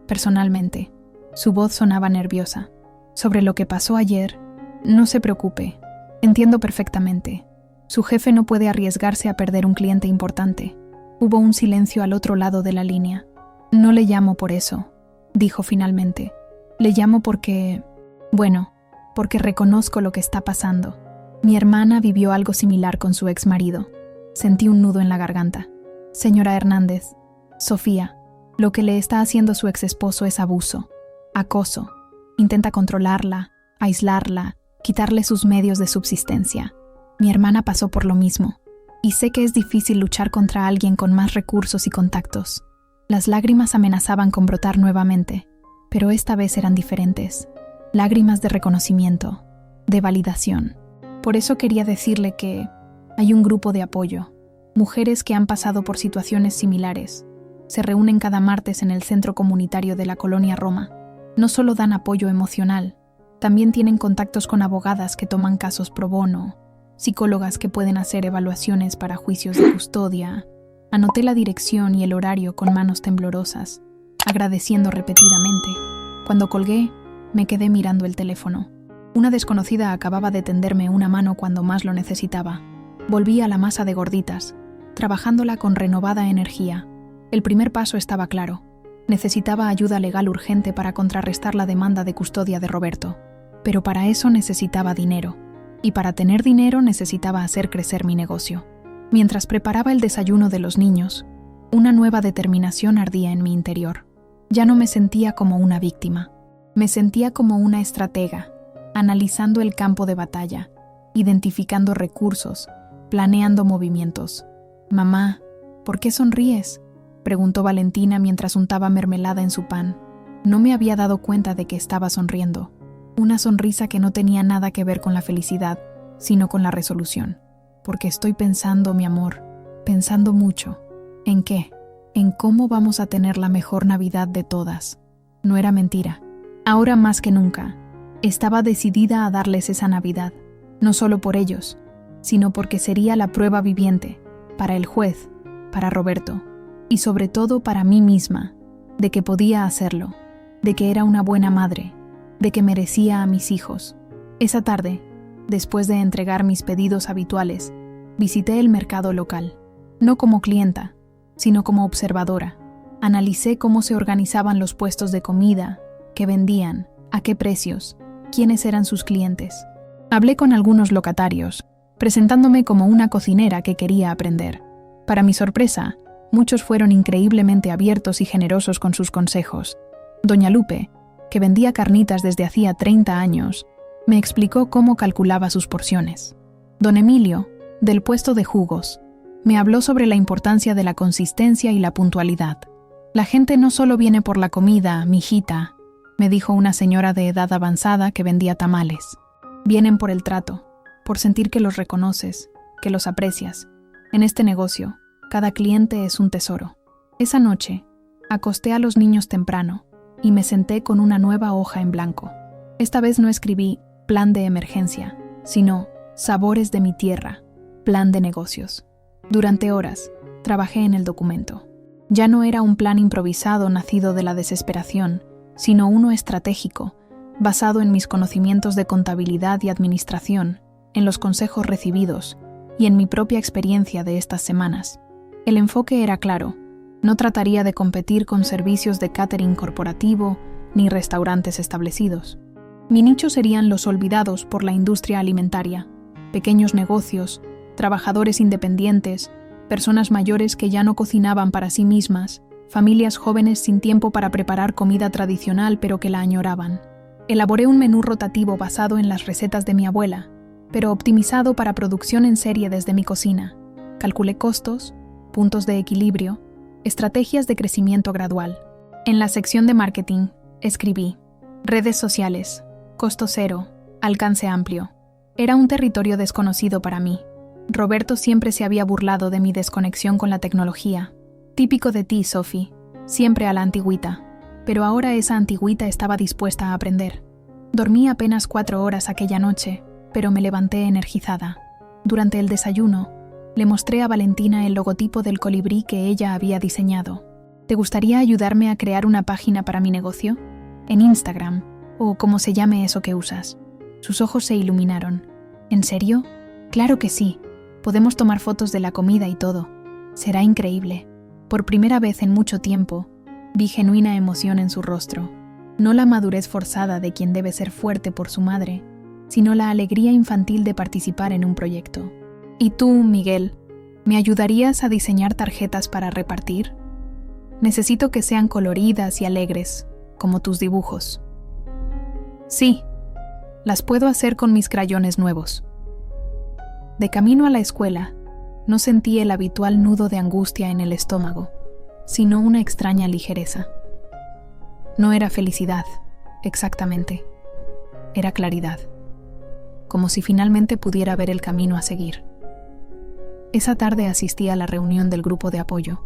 personalmente. Su voz sonaba nerviosa. Sobre lo que pasó ayer, no se preocupe. Entiendo perfectamente. Su jefe no puede arriesgarse a perder un cliente importante. Hubo un silencio al otro lado de la línea. No le llamo por eso, dijo finalmente. Le llamo porque reconozco lo que está pasando. Mi hermana vivió algo similar con su exmarido. Sentí un nudo en la garganta. Señora Hernández, Sofía, lo que le está haciendo su exesposo es abuso, acoso. Intenta controlarla, aislarla, quitarle sus medios de subsistencia. Mi hermana pasó por lo mismo, y sé que es difícil luchar contra alguien con más recursos y contactos. Las lágrimas amenazaban con brotar nuevamente, pero esta vez eran diferentes. Lágrimas de reconocimiento, de validación. Por eso quería decirle que hay un grupo de apoyo. Mujeres que han pasado por situaciones similares. Se reúnen cada martes en el centro comunitario de la colonia Roma. No solo dan apoyo emocional, también tienen contactos con abogadas que toman casos pro bono, psicólogas que pueden hacer evaluaciones para juicios de custodia. Anoté la dirección y el horario con manos temblorosas, agradeciendo repetidamente. Cuando colgué, me quedé mirando el teléfono. Una desconocida acababa de tenderme una mano cuando más lo necesitaba. Volví a la masa de gorditas, trabajándola con renovada energía. El primer paso estaba claro. Necesitaba ayuda legal urgente para contrarrestar la demanda de custodia de Roberto. Pero para eso necesitaba dinero. Y para tener dinero necesitaba hacer crecer mi negocio. Mientras preparaba el desayuno de los niños, una nueva determinación ardía en mi interior. Ya no me sentía como una víctima. Me sentía como una estratega, analizando el campo de batalla, identificando recursos, planeando movimientos. «Mamá, ¿por qué sonríes?», preguntó Valentina mientras untaba mermelada en su pan. No me había dado cuenta de que estaba sonriendo. Una sonrisa que no tenía nada que ver con la felicidad, sino con la resolución. Porque estoy pensando, mi amor, pensando mucho. ¿En qué? En cómo vamos a tener la mejor Navidad de todas. No era mentira. Ahora más que nunca, estaba decidida a darles esa Navidad, no solo por ellos, sino porque sería la prueba viviente, para el juez, para Roberto, y sobre todo para mí misma, de que podía hacerlo, de que era una buena madre, de que merecía a mis hijos. Esa tarde, después de entregar mis pedidos habituales, visité el mercado local, no como clienta, sino como observadora. Analicé cómo se organizaban los puestos de comida, qué vendían, a qué precios, quiénes eran sus clientes. Hablé con algunos locatarios, presentándome como una cocinera que quería aprender. Para mi sorpresa, muchos fueron increíblemente abiertos y generosos con sus consejos. Doña Lupe, que vendía carnitas desde hacía 30 años, me explicó cómo calculaba sus porciones. Don Emilio, del puesto de jugos, me habló sobre la importancia de la consistencia y la puntualidad. La gente no solo viene por la comida, mijita, me dijo una señora de edad avanzada que vendía tamales. Vienen por el trato, por sentir que los reconoces, que los aprecias. En este negocio, cada cliente es un tesoro. Esa noche, acosté a los niños temprano y me senté con una nueva hoja en blanco. Esta vez no escribí plan de emergencia, sino sabores de mi tierra, plan de negocios. Durante horas, trabajé en el documento. Ya no era un plan improvisado nacido de la desesperación, sino uno estratégico, basado en mis conocimientos de contabilidad y administración, en los consejos recibidos y en mi propia experiencia de estas semanas. El enfoque era claro. No trataría de competir con servicios de catering corporativo ni restaurantes establecidos. Mi nicho serían los olvidados por la industria alimentaria, pequeños negocios, trabajadores independientes, personas mayores que ya no cocinaban para sí mismas, familias jóvenes sin tiempo para preparar comida tradicional pero que la añoraban. Elaboré un menú rotativo basado en las recetas de mi abuela, pero optimizado para producción en serie desde mi cocina. Calculé costos, puntos de equilibrio, estrategias de crecimiento gradual. En la sección de marketing, escribí: redes sociales, costo cero, alcance amplio. Era un territorio desconocido para mí. Roberto siempre se había burlado de mi desconexión con la tecnología. Típico de ti, Sophie, siempre a la antigüita. Pero ahora esa antigüita estaba dispuesta a aprender. Dormí apenas 4 horas aquella noche, pero me levanté energizada. Durante el desayuno, le mostré a Valentina el logotipo del colibrí que ella había diseñado. ¿Te gustaría ayudarme a crear una página para mi negocio? En Instagram, o como se llame eso que usas. Sus ojos se iluminaron. ¿En serio? Claro que sí. Podemos tomar fotos de la comida y todo. Será increíble. Por primera vez en mucho tiempo, vi genuina emoción en su rostro. No la madurez forzada de quien debe ser fuerte por su madre, sino la alegría infantil de participar en un proyecto. ¿Y tú, Miguel, me ayudarías a diseñar tarjetas para repartir? Necesito que sean coloridas y alegres, como tus dibujos. Sí, las puedo hacer con mis crayones nuevos. De camino a la escuela, no sentí el habitual nudo de angustia en el estómago, sino una extraña ligereza. No era felicidad, exactamente. Era claridad, como si finalmente pudiera ver el camino a seguir. Esa tarde asistí a la reunión del grupo de apoyo.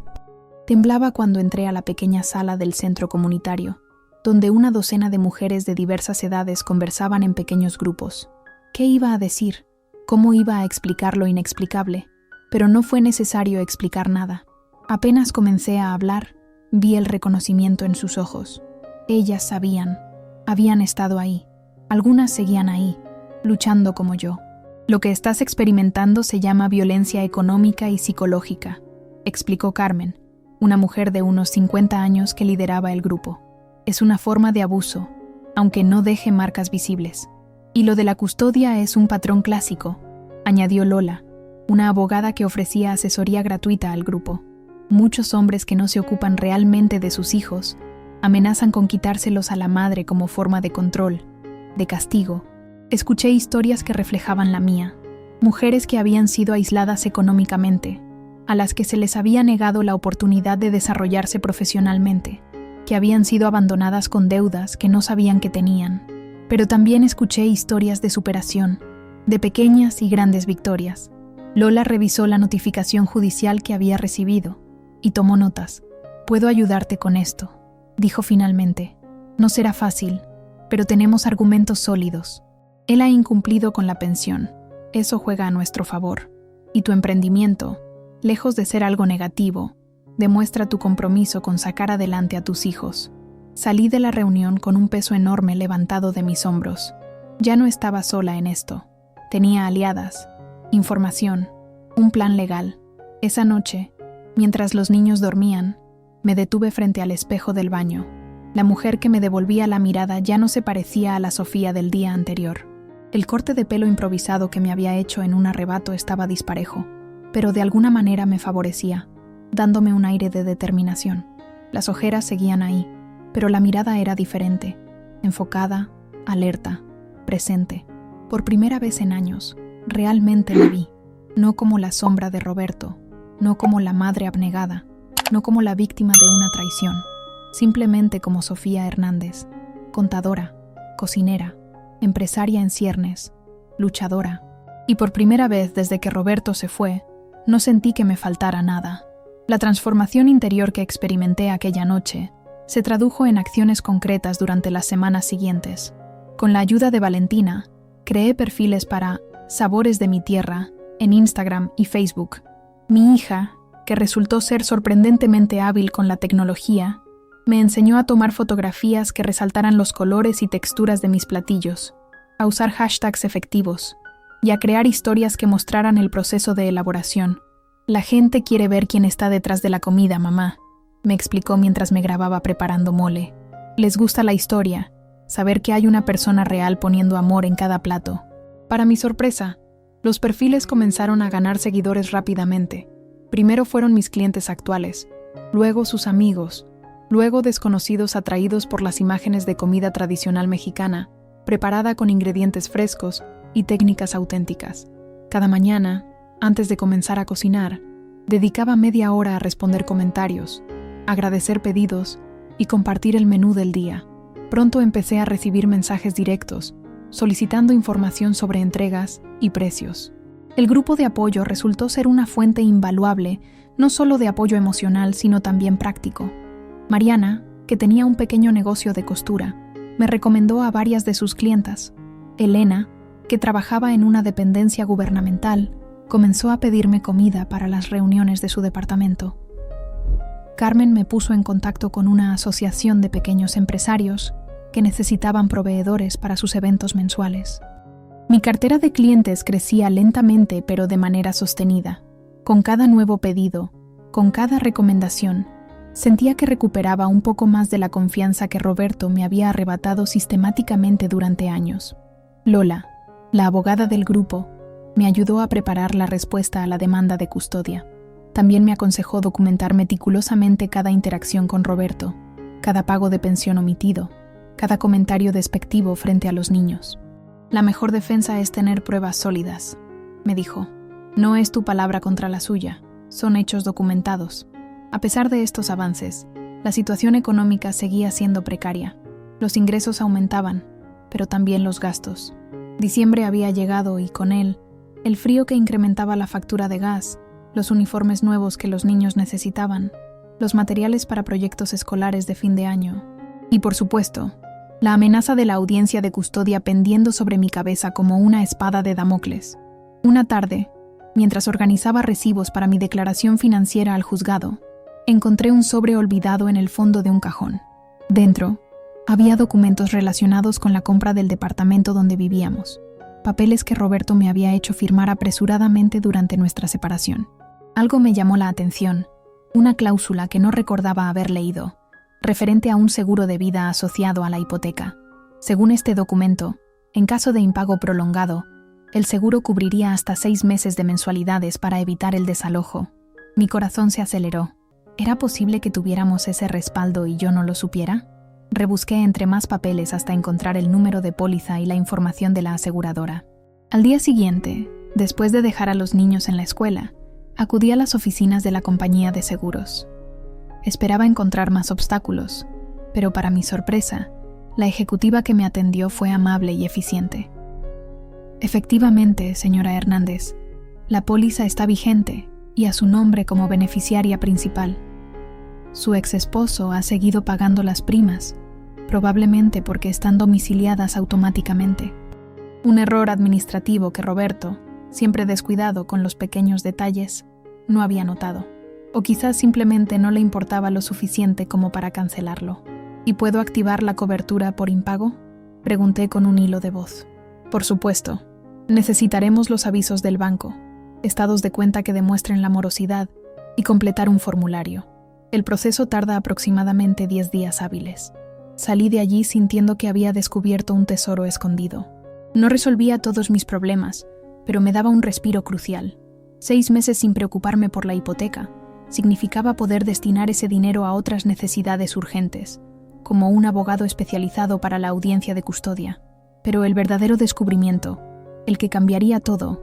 Temblaba cuando entré a la pequeña sala del centro comunitario, donde una docena de mujeres de diversas edades conversaban en pequeños grupos. ¿Qué iba a decir? ¿Cómo iba a explicar lo inexplicable? Pero no fue necesario explicar nada. Apenas comencé a hablar, vi el reconocimiento en sus ojos. Ellas sabían, habían estado ahí. Algunas seguían ahí, luchando como yo. Lo que estás experimentando se llama violencia económica y psicológica, explicó Carmen, una mujer de unos 50 años que lideraba el grupo. Es una forma de abuso, aunque no deje marcas visibles. Y lo de la custodia es un patrón clásico, añadió Lola, una abogada que ofrecía asesoría gratuita al grupo. Muchos hombres que no se ocupan realmente de sus hijos amenazan con quitárselos a la madre como forma de control, de castigo. Escuché historias que reflejaban la mía, mujeres que habían sido aisladas económicamente, a las que se les había negado la oportunidad de desarrollarse profesionalmente, que habían sido abandonadas con deudas que no sabían que tenían. Pero también escuché historias de superación, de pequeñas y grandes victorias. Lola revisó la notificación judicial que había recibido y tomó notas. «Puedo ayudarte con esto», dijo finalmente. «No será fácil, pero tenemos argumentos sólidos. Él ha incumplido con la pensión. Eso juega a nuestro favor. Y tu emprendimiento, lejos de ser algo negativo, demuestra tu compromiso con sacar adelante a tus hijos». Salí de la reunión con un peso enorme levantado de mis hombros. Ya no estaba sola en esto. Tenía aliadas, información, un plan legal. Esa noche, mientras los niños dormían, me detuve frente al espejo del baño. La mujer que me devolvía la mirada ya no se parecía a la Sofía del día anterior. El corte de pelo improvisado que me había hecho en un arrebato estaba disparejo, pero de alguna manera me favorecía, dándome un aire de determinación. Las ojeras seguían ahí, pero la mirada era diferente, enfocada, alerta, presente. Por primera vez en años, realmente la vi, no como la sombra de Roberto, no como la madre abnegada, no como la víctima de una traición, simplemente como Sofía Hernández, contadora, cocinera, empresaria en ciernes, luchadora. Y por primera vez desde que Roberto se fue, no sentí que me faltara nada. La transformación interior que experimenté aquella noche se tradujo en acciones concretas durante las semanas siguientes. Con la ayuda de Valentina, creé perfiles para Sabores de mi Tierra en Instagram y Facebook. Mi hija, que resultó ser sorprendentemente hábil con la tecnología, me enseñó a tomar fotografías que resaltaran los colores y texturas de mis platillos, a usar hashtags efectivos y a crear historias que mostraran el proceso de elaboración. La gente quiere ver quién está detrás de la comida, mamá, me explicó mientras me grababa preparando mole. Les gusta la historia, saber que hay una persona real poniendo amor en cada plato. Para mi sorpresa, Los perfiles comenzaron a ganar seguidores rápidamente. Primero fueron mis clientes actuales, luego sus amigos, luego desconocidos atraídos por las imágenes de comida tradicional mexicana, preparada con ingredientes frescos y técnicas auténticas. Cada mañana, antes de comenzar a cocinar, dedicaba media hora a responder comentarios, agradecer pedidos y compartir el menú del día. Pronto empecé a recibir mensajes directos, solicitando información sobre entregas y precios. El grupo de apoyo resultó ser una fuente invaluable, no solo de apoyo emocional, sino también práctico. Mariana, que tenía un pequeño negocio de costura, me recomendó a varias de sus clientas. Elena, que trabajaba en una dependencia gubernamental, comenzó a pedirme comida para las reuniones de su departamento. Carmen me puso en contacto con una asociación de pequeños empresarios que necesitaban proveedores para sus eventos mensuales. Mi cartera de clientes crecía lentamente pero de manera sostenida. Con cada nuevo pedido, con cada recomendación, sentía que recuperaba un poco más de la confianza que Roberto me había arrebatado sistemáticamente durante años. Lola, la abogada del grupo, me ayudó a preparar la respuesta a la demanda de custodia. También me aconsejó documentar meticulosamente cada interacción con Roberto, cada pago de pensión omitido, cada comentario despectivo frente a los niños. La mejor defensa es tener pruebas sólidas, me dijo. No es tu palabra contra la suya, son hechos documentados. A pesar de estos avances, la situación económica seguía siendo precaria. Los ingresos aumentaban, pero también los gastos. Diciembre había llegado y con él, el frío que incrementaba la factura de gas, los uniformes nuevos que los niños necesitaban, los materiales para proyectos escolares de fin de año y, por supuesto, la amenaza de la audiencia de custodia pendiendo sobre mi cabeza como una espada de Damocles. Una tarde, mientras organizaba recibos para mi declaración financiera al juzgado, encontré un sobre olvidado en el fondo de un cajón. Dentro, había documentos relacionados con la compra del departamento donde vivíamos, papeles que Roberto me había hecho firmar apresuradamente durante nuestra separación. Algo me llamó la atención, una cláusula que no recordaba haber leído, referente a un seguro de vida asociado a la hipoteca. Según este documento, en caso de impago prolongado, el seguro cubriría hasta 6 meses de mensualidades para evitar el desalojo. Mi corazón se aceleró. ¿Era posible que tuviéramos ese respaldo y yo no lo supiera? Rebusqué entre más papeles hasta encontrar el número de póliza y la información de la aseguradora. Al día siguiente, después de dejar a los niños en la escuela, acudí a las oficinas de la compañía de seguros. Esperaba encontrar más obstáculos, pero para mi sorpresa, la ejecutiva que me atendió fue amable y eficiente. Efectivamente, señora Hernández, la póliza está vigente y a su nombre como beneficiaria principal. Su ex-esposo ha seguido pagando las primas, probablemente porque están domiciliadas automáticamente. Un error administrativo que Roberto, siempre descuidado con los pequeños detalles, no había notado. O quizás simplemente no le importaba lo suficiente como para cancelarlo. ¿Y puedo activar la cobertura por impago?, pregunté con un hilo de voz. Por supuesto. Necesitaremos los avisos del banco, estados de cuenta que demuestren la morosidad y completar un formulario. El proceso tarda aproximadamente 10 días hábiles. Salí de allí sintiendo que había descubierto un tesoro escondido. No resolvía todos mis problemas, pero me daba un respiro crucial. 6 meses sin preocuparme por la hipoteca significaba poder destinar ese dinero a otras necesidades urgentes, como un abogado especializado para la audiencia de custodia. Pero el verdadero descubrimiento, el que cambiaría todo,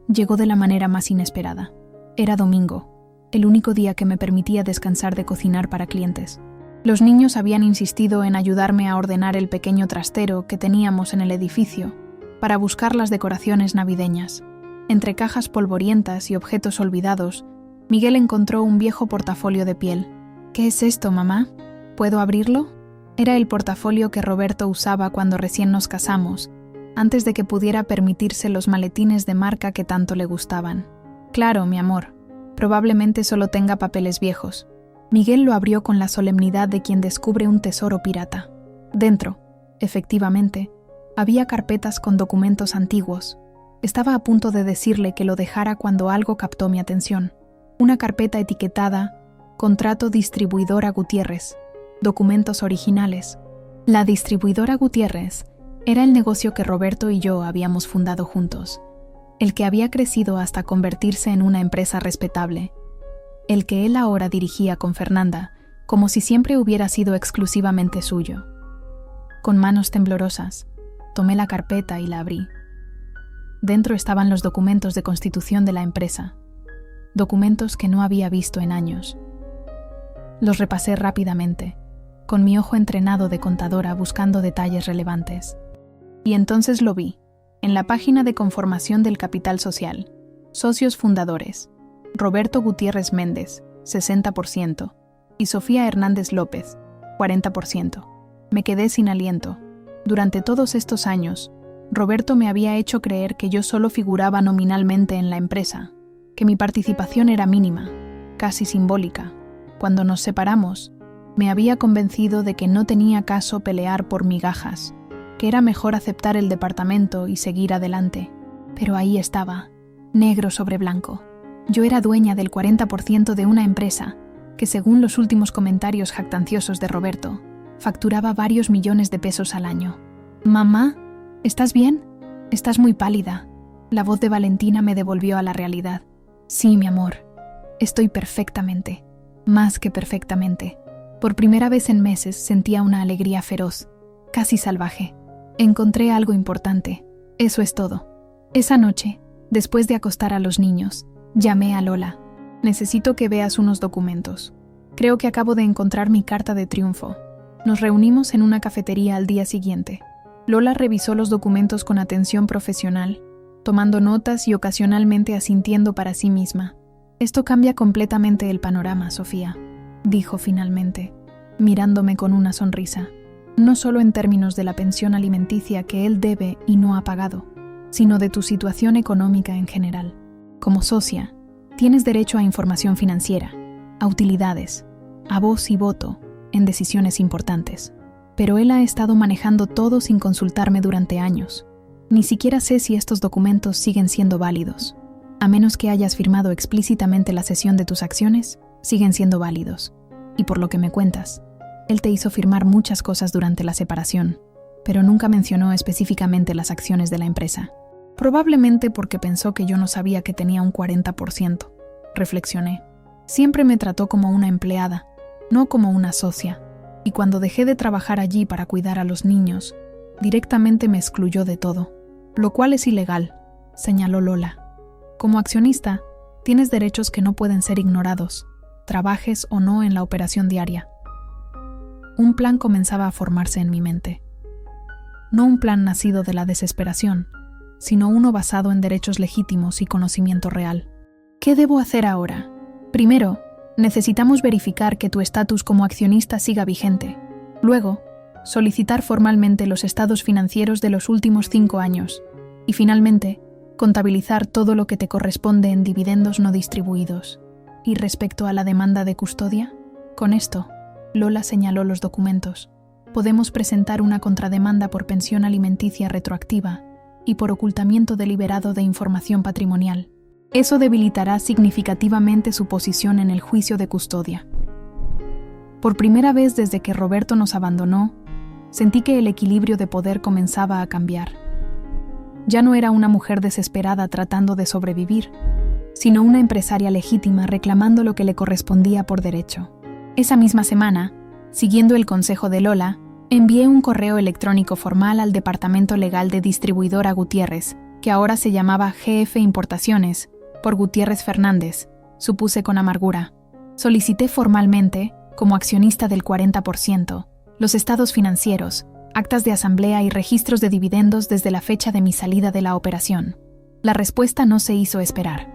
llegó de la manera más inesperada. Era domingo, el único día que me permitía descansar de cocinar para clientes. Los niños habían insistido en ayudarme a ordenar el pequeño trastero que teníamos en el edificio para buscar las decoraciones navideñas. Entre cajas polvorientas y objetos olvidados, Miguel encontró un viejo portafolio de piel. ¿Qué es esto, mamá? ¿Puedo abrirlo? Era el portafolio que Roberto usaba cuando recién nos casamos, antes de que pudiera permitirse los maletines de marca que tanto le gustaban. Claro, mi amor, probablemente solo tenga papeles viejos. Miguel lo abrió con la solemnidad de quien descubre un tesoro pirata. Dentro, efectivamente, había carpetas con documentos antiguos. Estaba a punto de decirle que lo dejara cuando algo captó mi atención. Una carpeta etiquetada Contrato Distribuidora Gutiérrez, documentos originales. La distribuidora Gutiérrez era el negocio que Roberto y yo habíamos fundado juntos. el que había crecido hasta convertirse en una empresa respetable, el que él ahora dirigía con Fernanda, como si siempre hubiera sido exclusivamente suyo. Con manos temblorosas, tomé la carpeta y la abrí. Dentro estaban los documentos de constitución de la empresa, documentos que no había visto en años. Los repasé rápidamente, con mi ojo entrenado de contadora buscando detalles relevantes. Y entonces lo vi, en la página de conformación del capital social. Socios fundadores: Roberto Gutiérrez Méndez, 60%, y Sofía Hernández López, 40%. Me quedé sin aliento. Durante todos estos años, Roberto me había hecho creer que yo solo figuraba nominalmente en la empresa, que mi participación era mínima, casi simbólica. Cuando nos separamos, me había convencido de que no tenía caso pelear por migajas, que era mejor aceptar el departamento y seguir adelante. Pero ahí estaba, negro sobre blanco. Yo era dueña del 40% de una empresa que, según los últimos comentarios jactanciosos de Roberto, facturaba varios millones de pesos al año. «Mamá, ¿estás bien? Estás muy pálida». La voz de Valentina me devolvió a la realidad. «Sí, mi amor, estoy perfectamente, más que perfectamente». Por primera vez en meses sentía una alegría feroz, casi salvaje. Encontré algo importante. Eso es todo. Esa noche, después de acostar a los niños, llamé a Lola. «Necesito que veas unos documentos. Creo que acabo de encontrar mi carta de triunfo». Nos reunimos en una cafetería al día siguiente. Lola revisó los documentos con atención profesional, tomando notas y ocasionalmente asintiendo para sí misma. «Esto cambia completamente el panorama, Sofía», dijo finalmente, mirándome con una sonrisa. «No solo en términos de la pensión alimenticia que él debe y no ha pagado, sino de tu situación económica en general. Como socia, tienes derecho a información financiera, a utilidades, a voz y voto en decisiones importantes. Pero él ha estado manejando todo sin consultarme durante años. Ni siquiera sé si estos documentos siguen siendo válidos. A menos que hayas firmado explícitamente la cesión de tus acciones, siguen siendo válidos. Y por lo que me cuentas, él te hizo firmar muchas cosas durante la separación, pero nunca mencionó específicamente las acciones de la empresa. Probablemente porque pensó que yo no sabía que tenía un 40%. Reflexioné. Siempre me trató como una empleada, no como una socia, y cuando dejé de trabajar allí para cuidar a los niños, directamente me excluyó de todo, lo cual es ilegal, señaló Lola. Como accionista, tienes derechos que no pueden ser ignorados, trabajes o no en la operación diaria. Un plan comenzaba a formarse en mi mente. No un plan nacido de la desesperación, sino uno basado en derechos legítimos y conocimiento real. ¿Qué debo hacer ahora? Primero, necesitamos verificar que tu estatus como accionista siga vigente. Luego, solicitar formalmente los estados financieros de los últimos 5 años. Y finalmente, contabilizar todo lo que te corresponde en dividendos no distribuidos. ¿Y respecto a la demanda de custodia? Con esto, Lola señaló los documentos. Podemos presentar una contrademanda por pensión alimenticia retroactiva y por ocultamiento deliberado de información patrimonial. Eso debilitará significativamente su posición en el juicio de custodia. Por primera vez desde que Roberto nos abandonó, sentí que el equilibrio de poder comenzaba a cambiar. Ya no era una mujer desesperada tratando de sobrevivir, sino una empresaria legítima reclamando lo que le correspondía por derecho. Esa misma semana, siguiendo el consejo de Lola, envié un correo electrónico formal al Departamento Legal de Distribuidora Gutiérrez, que ahora se llamaba GF Importaciones, por Gutiérrez Fernández, supuse con amargura. Solicité formalmente, como accionista del 40%, los estados financieros, actas de asamblea y registros de dividendos desde la fecha de mi salida de la operación. La respuesta no se hizo esperar.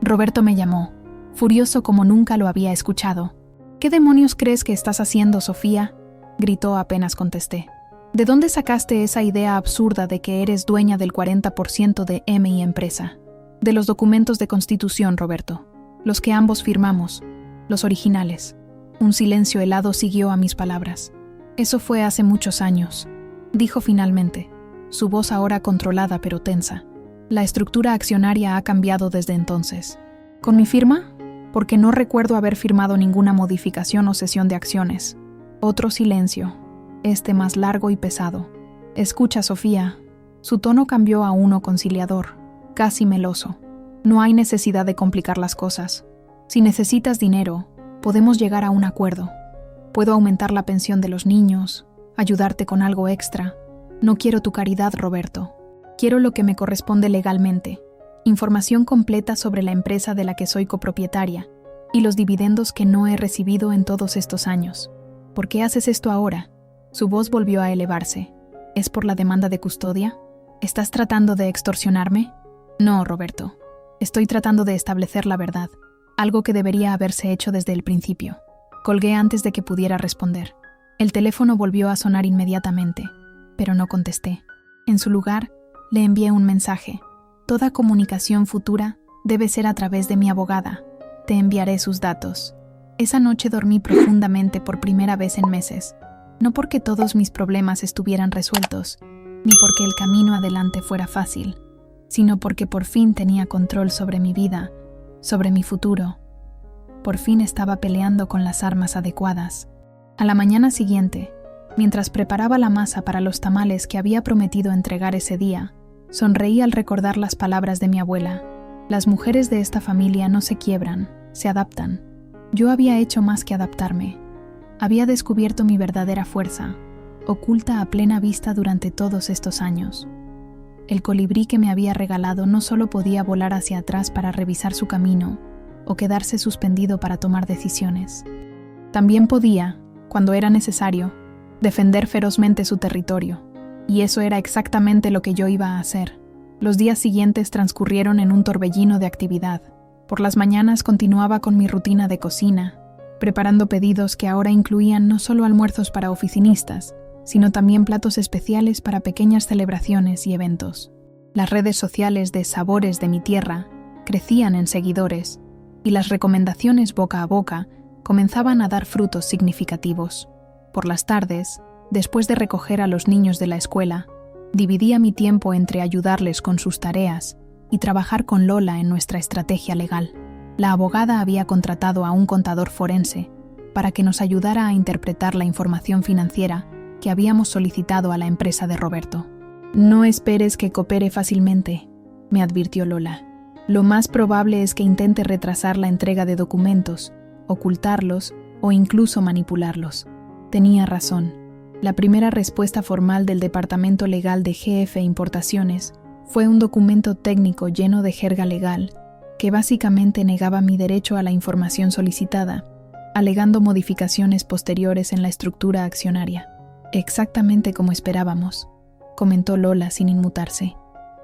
Roberto me llamó, furioso como nunca lo había escuchado. «¿Qué demonios crees que estás haciendo, Sofía?», gritó apenas contesté. «¿De dónde sacaste esa idea absurda de que eres dueña del 40% de M&I Empresa?» «De los documentos de constitución, Roberto, los que ambos firmamos, los originales». Un silencio helado siguió a mis palabras. «Eso fue hace muchos años», dijo finalmente, su voz ahora controlada pero tensa. «La estructura accionaria ha cambiado desde entonces». «¿Con mi firma?» «Porque no recuerdo haber firmado ninguna modificación o cesión de acciones». Otro silencio, este más largo y pesado. «Escucha, Sofía». Su tono cambió a uno conciliador, casi meloso. No hay necesidad de complicar las cosas. Si necesitas dinero, podemos llegar a un acuerdo. Puedo aumentar la pensión de los niños, ayudarte con algo extra. No quiero tu caridad, Roberto. Quiero lo que me corresponde legalmente. Información completa sobre la empresa de la que soy copropietaria y los dividendos que no he recibido en todos estos años. ¿Por qué haces esto ahora? Su voz volvió a elevarse. ¿Es por la demanda de custodia? ¿Estás tratando de extorsionarme? No, Roberto. Estoy tratando de establecer la verdad, algo que debería haberse hecho desde el principio. Colgué antes de que pudiera responder. El teléfono volvió a sonar inmediatamente, pero no contesté. En su lugar, le envié un mensaje. Toda comunicación futura debe ser a través de mi abogada. Te enviaré sus datos. Esa noche dormí profundamente por primera vez en meses. No porque todos mis problemas estuvieran resueltos, ni porque el camino adelante fuera fácil, sino porque por fin tenía control sobre mi vida, sobre mi futuro. Por fin estaba peleando con las armas adecuadas. A la mañana siguiente, mientras preparaba la masa para los tamales que había prometido entregar ese día, sonreí al recordar las palabras de mi abuela. Las mujeres de esta familia no se quiebran, se adaptan. Yo había hecho más que adaptarme. Había descubierto mi verdadera fuerza, oculta a plena vista durante todos estos años. El colibrí que me había regalado no solo podía volar hacia atrás para revisar su camino o quedarse suspendido para tomar decisiones. También podía, cuando era necesario, defender ferozmente su territorio, y eso era exactamente lo que yo iba a hacer. Los días siguientes transcurrieron en un torbellino de actividad. Por las mañanas continuaba con mi rutina de cocina, preparando pedidos que ahora incluían no solo almuerzos para oficinistas, sino también platos especiales para pequeñas celebraciones y eventos. Las redes sociales de Sabores de mi Tierra crecían en seguidores, y las recomendaciones boca a boca comenzaban a dar frutos significativos. Por las tardes, después de recoger a los niños de la escuela, dividía mi tiempo entre ayudarles con sus tareas y trabajar con Lola en nuestra estrategia legal. La abogada había contratado a un contador forense para que nos ayudara a interpretar la información financiera que habíamos solicitado a la empresa de Roberto. No esperes que coopere fácilmente, me advirtió Lola. Lo más probable es que intente retrasar la entrega de documentos, ocultarlos o incluso manipularlos. Tenía razón. La primera respuesta formal del Departamento Legal de GF Importaciones fue un documento técnico lleno de jerga legal que básicamente negaba mi derecho a la información solicitada, alegando modificaciones posteriores en la estructura accionaria. Exactamente como esperábamos, comentó Lola sin inmutarse.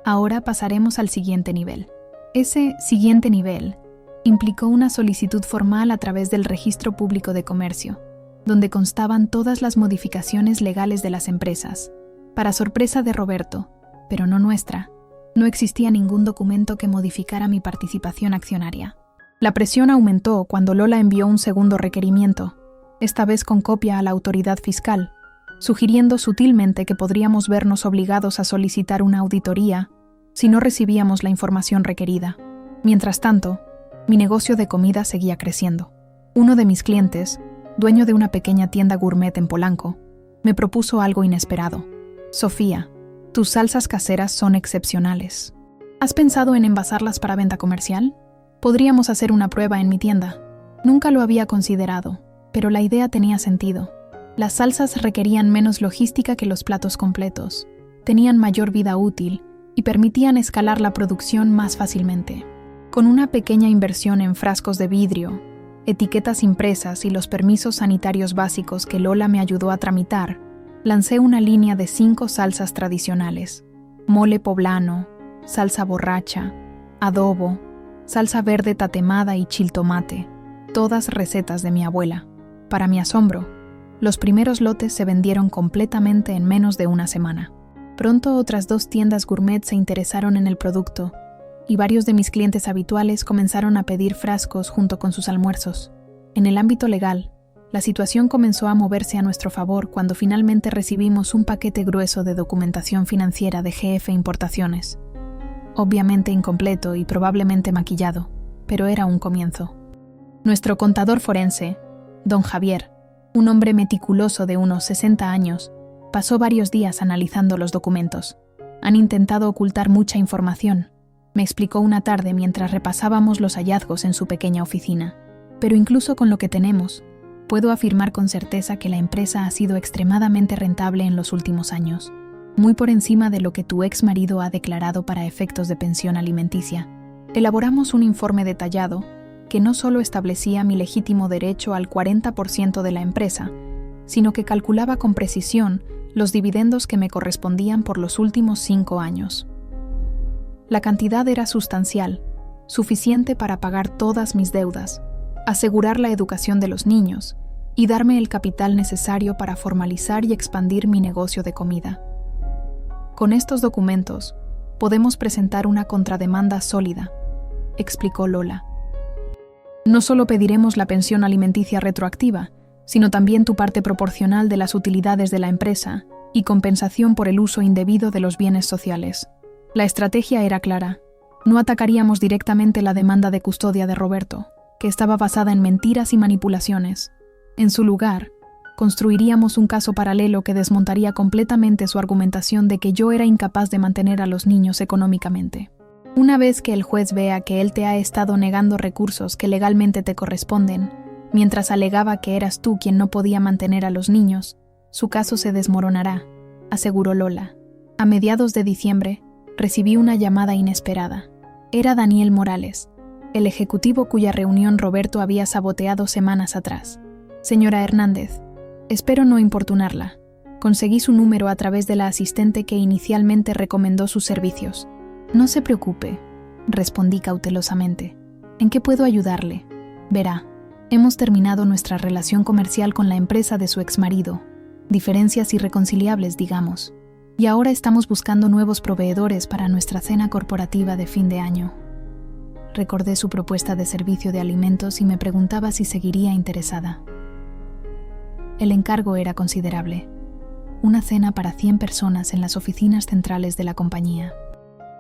Ahora pasaremos al siguiente nivel. Ese siguiente nivel implicó una solicitud formal a través del Registro Público de Comercio, donde constaban todas las modificaciones legales de las empresas. Para sorpresa de Roberto, pero no nuestra, no existía ningún documento que modificara mi participación accionaria. La presión aumentó cuando Lola envió un segundo requerimiento, esta vez con copia a la autoridad fiscal, sugiriendo sutilmente que podríamos vernos obligados a solicitar una auditoría si no recibíamos la información requerida. Mientras tanto, mi negocio de comida seguía creciendo. Uno de mis clientes, dueño de una pequeña tienda gourmet en Polanco, me propuso algo inesperado. Sofía, tus salsas caseras son excepcionales. ¿Has pensado en envasarlas para venta comercial? Podríamos hacer una prueba en mi tienda. Nunca lo había considerado, pero la idea tenía sentido. Las salsas requerían menos logística que los platos completos, tenían mayor vida útil y permitían escalar la producción más fácilmente. Con una pequeña inversión en frascos de vidrio, etiquetas impresas y los permisos sanitarios básicos que Lola me ayudó a tramitar, lancé una línea de 5 salsas tradicionales: mole poblano, salsa borracha, adobo, salsa verde tatemada y chiltomate, todas recetas de mi abuela. Para mi asombro, los primeros lotes se vendieron completamente en menos de una semana. Pronto otras 2 tiendas gourmet se interesaron en el producto y varios de mis clientes habituales comenzaron a pedir frascos junto con sus almuerzos. En el ámbito legal, la situación comenzó a moverse a nuestro favor cuando finalmente recibimos un paquete grueso de documentación financiera de GF Importaciones. Obviamente incompleto y probablemente maquillado, pero era un comienzo. Nuestro contador forense, don Javier, un hombre meticuloso de unos 60 años, pasó varios días analizando los documentos. Han intentado ocultar mucha información, me explicó una tarde mientras repasábamos los hallazgos en su pequeña oficina. Pero incluso con lo que tenemos, puedo afirmar con certeza que la empresa ha sido extremadamente rentable en los últimos años, muy por encima de lo que tu ex marido ha declarado para efectos de pensión alimenticia. Elaboramos un informe detallado que no solo establecía mi legítimo derecho al 40% de la empresa, sino que calculaba con precisión los dividendos que me correspondían por los últimos 5 años. La cantidad era sustancial, suficiente para pagar todas mis deudas, asegurar la educación de los niños y darme el capital necesario para formalizar y expandir mi negocio de comida. Con estos documentos, podemos presentar una contrademanda sólida, explicó Lola. No solo pediremos la pensión alimenticia retroactiva, sino también tu parte proporcional de las utilidades de la empresa y compensación por el uso indebido de los bienes sociales. La estrategia era clara. No atacaríamos directamente la demanda de custodia de Roberto, que estaba basada en mentiras y manipulaciones. En su lugar, construiríamos un caso paralelo que desmontaría completamente su argumentación de que yo era incapaz de mantener a los niños económicamente. Una vez que el juez vea que él te ha estado negando recursos que legalmente te corresponden, mientras alegaba que eras tú quien no podía mantener a los niños, su caso se desmoronará, aseguró Lola. A mediados de diciembre, recibí una llamada inesperada. Era Daniel Morales, el ejecutivo cuya reunión Roberto había saboteado semanas atrás. Señora Hernández, espero no importunarla. Conseguí su número a través de la asistente que inicialmente recomendó sus servicios. No se preocupe, respondí cautelosamente. ¿En qué puedo ayudarle? Verá, hemos terminado nuestra relación comercial con la empresa de su exmarido. Diferencias irreconciliables, digamos. Y ahora estamos buscando nuevos proveedores para nuestra cena corporativa de fin de año. Recordé su propuesta de servicio de alimentos y me preguntaba si seguiría interesada. El encargo era considerable. Una cena para 100 personas en las oficinas centrales de la compañía.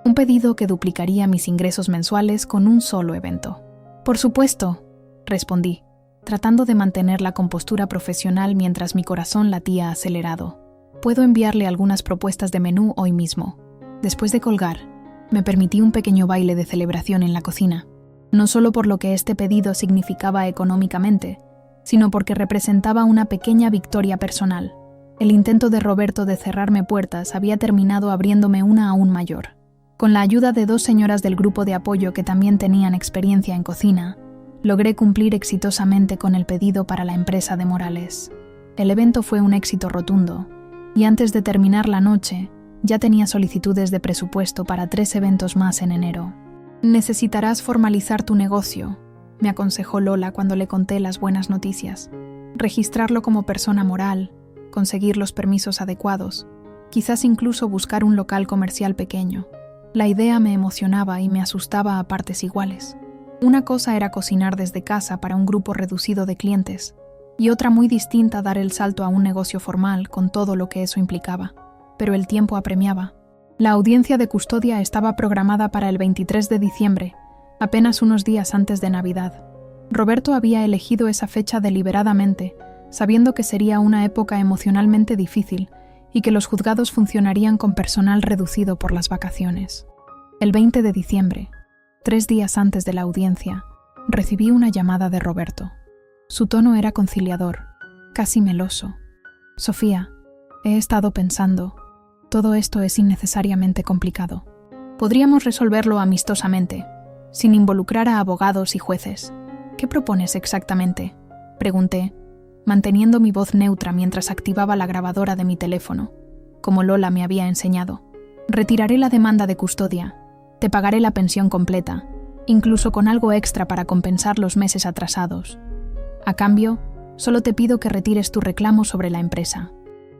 Un pedido que duplicaría mis ingresos mensuales con un solo evento. Por supuesto, respondí, tratando de mantener la compostura profesional mientras mi corazón latía acelerado. Puedo enviarle algunas propuestas de menú hoy mismo. Después de colgar, me permití un pequeño baile de celebración en la cocina, no solo por lo que este pedido significaba económicamente, sino porque representaba una pequeña victoria personal. El intento de Roberto de cerrarme puertas había terminado abriéndome una aún mayor. Con la ayuda de 2 señoras del grupo de apoyo que también tenían experiencia en cocina, logré cumplir exitosamente con el pedido para la empresa de Morales. El evento fue un éxito rotundo, y antes de terminar la noche, ya tenía solicitudes de presupuesto para 3 eventos más en enero. Necesitarás formalizar tu negocio, me aconsejó Lola cuando le conté las buenas noticias. Registrarlo como persona moral, conseguir los permisos adecuados, quizás incluso buscar un local comercial pequeño. La idea me emocionaba y me asustaba a partes iguales. Una cosa era cocinar desde casa para un grupo reducido de clientes, y otra muy distinta dar el salto a un negocio formal con todo lo que eso implicaba. Pero el tiempo apremiaba. La audiencia de custodia estaba programada para el 23 de diciembre, apenas unos días antes de Navidad. Roberto había elegido esa fecha deliberadamente, sabiendo que sería una época emocionalmente difícil y que los juzgados funcionarían con personal reducido por las vacaciones. El 20 de diciembre, 3 días antes de la audiencia, recibí una llamada de Roberto. Su tono era conciliador, casi meloso. Sofía, he estado pensando, todo esto es innecesariamente complicado. Podríamos resolverlo amistosamente, sin involucrar a abogados y jueces. ¿Qué propones exactamente?, pregunté, manteniendo mi voz neutra mientras activaba la grabadora de mi teléfono, como Lola me había enseñado. Retiraré la demanda de custodia, te pagaré la pensión completa, incluso con algo extra para compensar los meses atrasados. A cambio, solo te pido que retires tu reclamo sobre la empresa.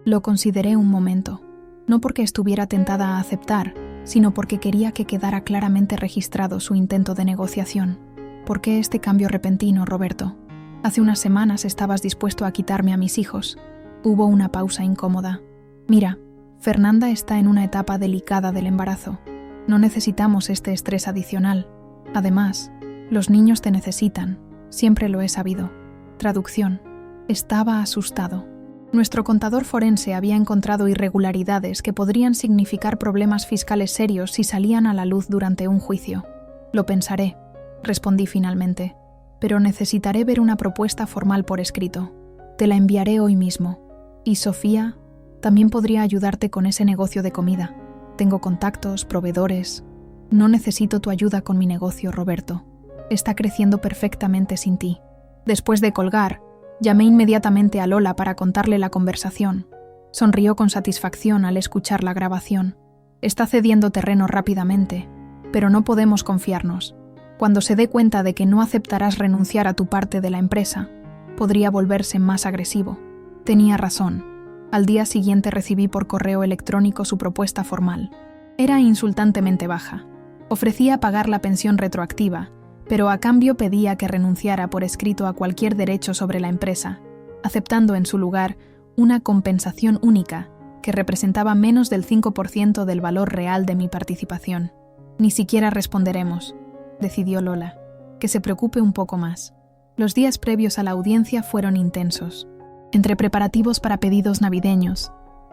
Lo consideré un momento, no porque estuviera tentada a aceptar, sino porque quería que quedara claramente registrado su intento de negociación. ¿Por qué este cambio repentino, Roberto? Hace unas semanas estabas dispuesto a quitarme a mis hijos. Hubo una pausa incómoda. Mira, Fernanda está en una etapa delicada del embarazo. No necesitamos este estrés adicional. Además, los niños te necesitan. Siempre lo he sabido. Traducción. Estaba asustado. Nuestro contador forense había encontrado irregularidades que podrían significar problemas fiscales serios si salían a la luz durante un juicio. Lo pensaré, respondí finalmente, pero necesitaré ver una propuesta formal por escrito. Te la enviaré hoy mismo. Y Sofía también podría ayudarte con ese negocio de comida. Tengo contactos, proveedores. No necesito tu ayuda con mi negocio, Roberto. Está creciendo perfectamente sin ti. Después de colgar, llamé inmediatamente a Lola para contarle la conversación. Sonrió con satisfacción al escuchar la grabación. Está cediendo terreno rápidamente, pero no podemos confiarnos. Cuando se dé cuenta de que no aceptarás renunciar a tu parte de la empresa, podría volverse más agresivo. Tenía razón. Al día siguiente recibí por correo electrónico su propuesta formal. Era insultantemente baja. Ofrecía pagar la pensión retroactiva, pero a cambio pedía que renunciara por escrito a cualquier derecho sobre la empresa, aceptando en su lugar una compensación única que representaba menos del 5% del valor real de mi participación. Ni siquiera responderemos, decidió Lola, que se preocupe un poco más. Los días previos a la audiencia fueron intensos. Entre preparativos para pedidos navideños,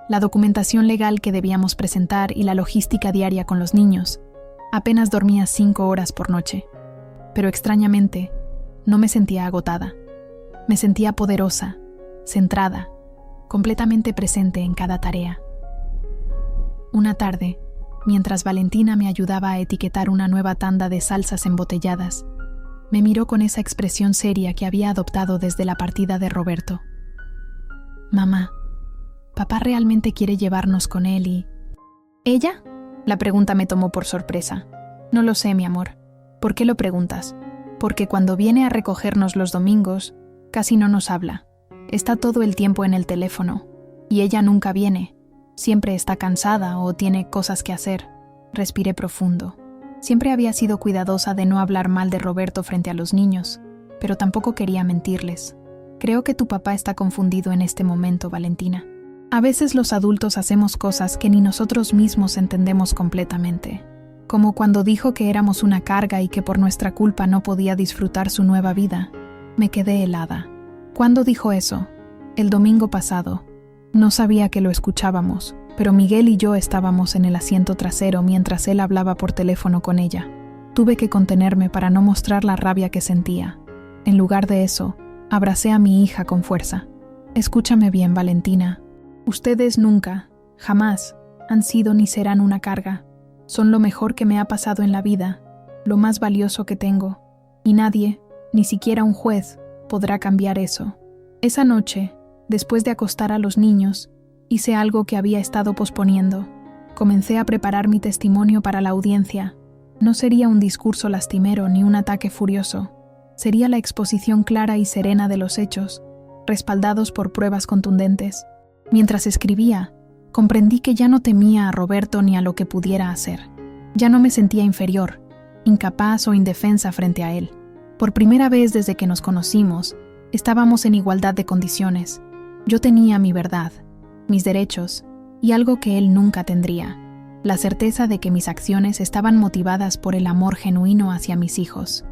la documentación legal que debíamos presentar y la logística diaria con los niños, apenas dormía 5 horas por noche. Pero extrañamente, no me sentía agotada. Me sentía poderosa, centrada, completamente presente en cada tarea. Una tarde, mientras Valentina me ayudaba a etiquetar una nueva tanda de salsas embotelladas, me miró con esa expresión seria que había adoptado desde la partida de Roberto. Mamá, papá realmente quiere llevarnos con él y... ¿Ella? La pregunta me tomó por sorpresa. No lo sé, mi amor. ¿Por qué lo preguntas? Porque cuando viene a recogernos los domingos, casi no nos habla. Está todo el tiempo en el teléfono. Y ella nunca viene. Siempre está cansada o tiene cosas que hacer. Respiré profundo. Siempre había sido cuidadosa de no hablar mal de Roberto frente a los niños, pero tampoco quería mentirles. Creo que tu papá está confundido en este momento, Valentina. A veces los adultos hacemos cosas que ni nosotros mismos entendemos completamente. Como cuando dijo que éramos una carga y que por nuestra culpa no podía disfrutar su nueva vida. Me quedé helada. ¿Cuándo dijo eso? El domingo pasado. No sabía que lo escuchábamos, pero Miguel y yo estábamos en el asiento trasero mientras él hablaba por teléfono con ella. Tuve que contenerme para no mostrar la rabia que sentía. En lugar de eso, abracé a mi hija con fuerza. Escúchame bien, Valentina. Ustedes nunca, jamás, han sido ni serán una carga. Son lo mejor que me ha pasado en la vida, lo más valioso que tengo. Y nadie, ni siquiera un juez, podrá cambiar eso. Esa noche, después de acostar a los niños, hice algo que había estado posponiendo. Comencé a preparar mi testimonio para la audiencia. No sería un discurso lastimero ni un ataque furioso. Sería la exposición clara y serena de los hechos, respaldados por pruebas contundentes. Mientras escribía, comprendí que ya no temía a Roberto ni a lo que pudiera hacer. Ya no me sentía inferior, incapaz o indefensa frente a él. Por primera vez desde que nos conocimos, estábamos en igualdad de condiciones. Yo tenía mi verdad, mis derechos y algo que él nunca tendría, la certeza de que mis acciones estaban motivadas por el amor genuino hacia mis hijos,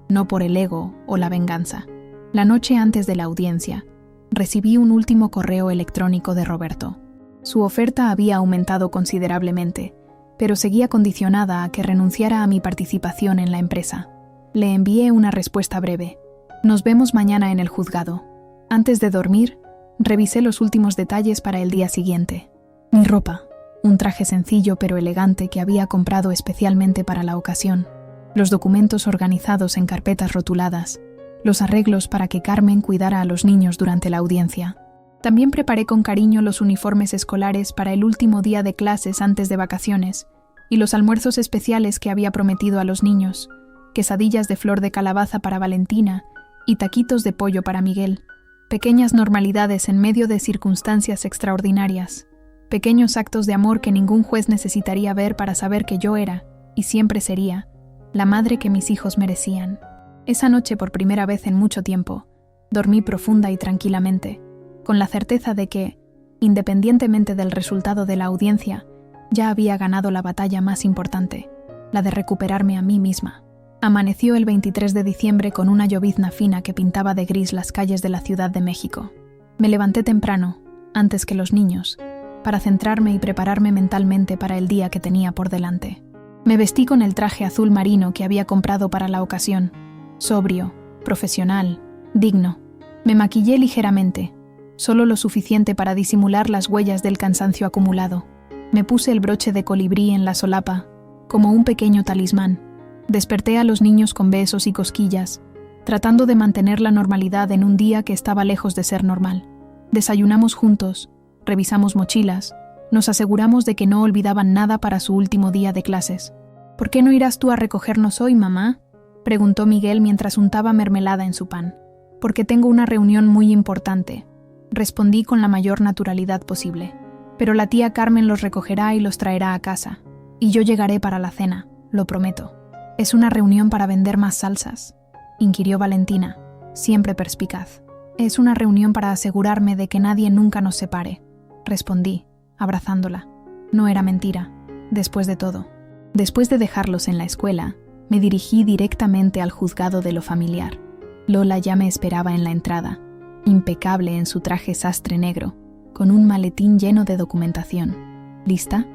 no por el ego o la venganza. La noche antes de la audiencia, recibí un último correo electrónico de Roberto. Su oferta había aumentado considerablemente, pero seguía condicionada a que renunciara a mi participación en la empresa. Le envié una respuesta breve. Nos vemos mañana en el juzgado. Antes de dormir, revisé los últimos detalles para el día siguiente. Mi ropa, un traje sencillo pero elegante que había comprado especialmente para la ocasión. Los documentos organizados en carpetas rotuladas. Los arreglos para que Carmen cuidara a los niños durante la audiencia. También preparé con cariño los uniformes escolares para el último día de clases antes de vacaciones y los almuerzos especiales que había prometido a los niños, quesadillas de flor de calabaza para Valentina y taquitos de pollo para Miguel. Pequeñas normalidades en medio de circunstancias extraordinarias. Pequeños actos de amor que ningún juez necesitaría ver para saber que yo era, y siempre sería, la madre que mis hijos merecían. Esa noche, por primera vez en mucho tiempo, dormí profunda y tranquilamente, con la certeza de que, independientemente del resultado de la audiencia, ya había ganado la batalla más importante, la de recuperarme a mí misma. Amaneció el 23 de diciembre con una llovizna fina que pintaba de gris las calles de la Ciudad de México. Me levanté temprano, antes que los niños, para centrarme y prepararme mentalmente para el día que tenía por delante. Me vestí con el traje azul marino que había comprado para la ocasión, sobrio, profesional, digno. Me maquillé ligeramente, solo lo suficiente para disimular las huellas del cansancio acumulado. Me puse el broche de colibrí en la solapa, como un pequeño talismán. Desperté a los niños con besos y cosquillas, tratando de mantener la normalidad en un día que estaba lejos de ser normal. Desayunamos juntos, revisamos mochilas, nos aseguramos de que no olvidaban nada para su último día de clases. «¿Por qué no irás tú a recogernos hoy, mamá?», preguntó Miguel mientras untaba mermelada en su pan. «Porque tengo una reunión muy importante», respondí con la mayor naturalidad posible. «Pero la tía Carmen los recogerá y los traerá a casa. Y yo llegaré para la cena, lo prometo». «¿Es una reunión para vender más salsas?», inquirió Valentina, siempre perspicaz. «Es una reunión para asegurarme de que nadie nunca nos separe», respondí, abrazándola. No era mentira, después de todo. Después de dejarlos en la escuela, me dirigí directamente al juzgado de lo familiar. Lola ya me esperaba en la entrada, impecable en su traje sastre negro, con un maletín lleno de documentación. «¿Lista?»,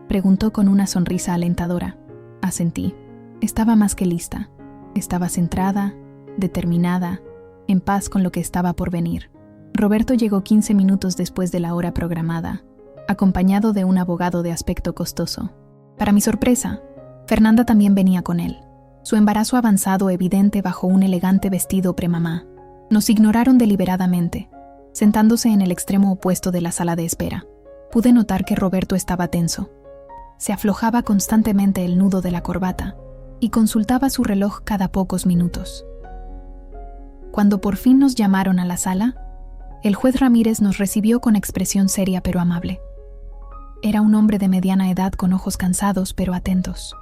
preguntó con una sonrisa alentadora. Asentí. Estaba más que lista. Estaba centrada, determinada, en paz con lo que estaba por venir. Roberto llegó 15 minutos después de la hora programada, acompañado de un abogado de aspecto costoso. Para mi sorpresa, Fernanda también venía con él, su embarazo avanzado evidente bajo un elegante vestido premamá. Nos ignoraron deliberadamente, sentándose en el extremo opuesto de la sala de espera. Pude notar que Roberto estaba tenso. Se aflojaba constantemente el nudo de la corbata y consultaba su reloj cada pocos minutos. Cuando por fin nos llamaron a la sala, el juez Ramírez nos recibió con expresión seria pero amable. Era un hombre de mediana edad con ojos cansados pero atentos.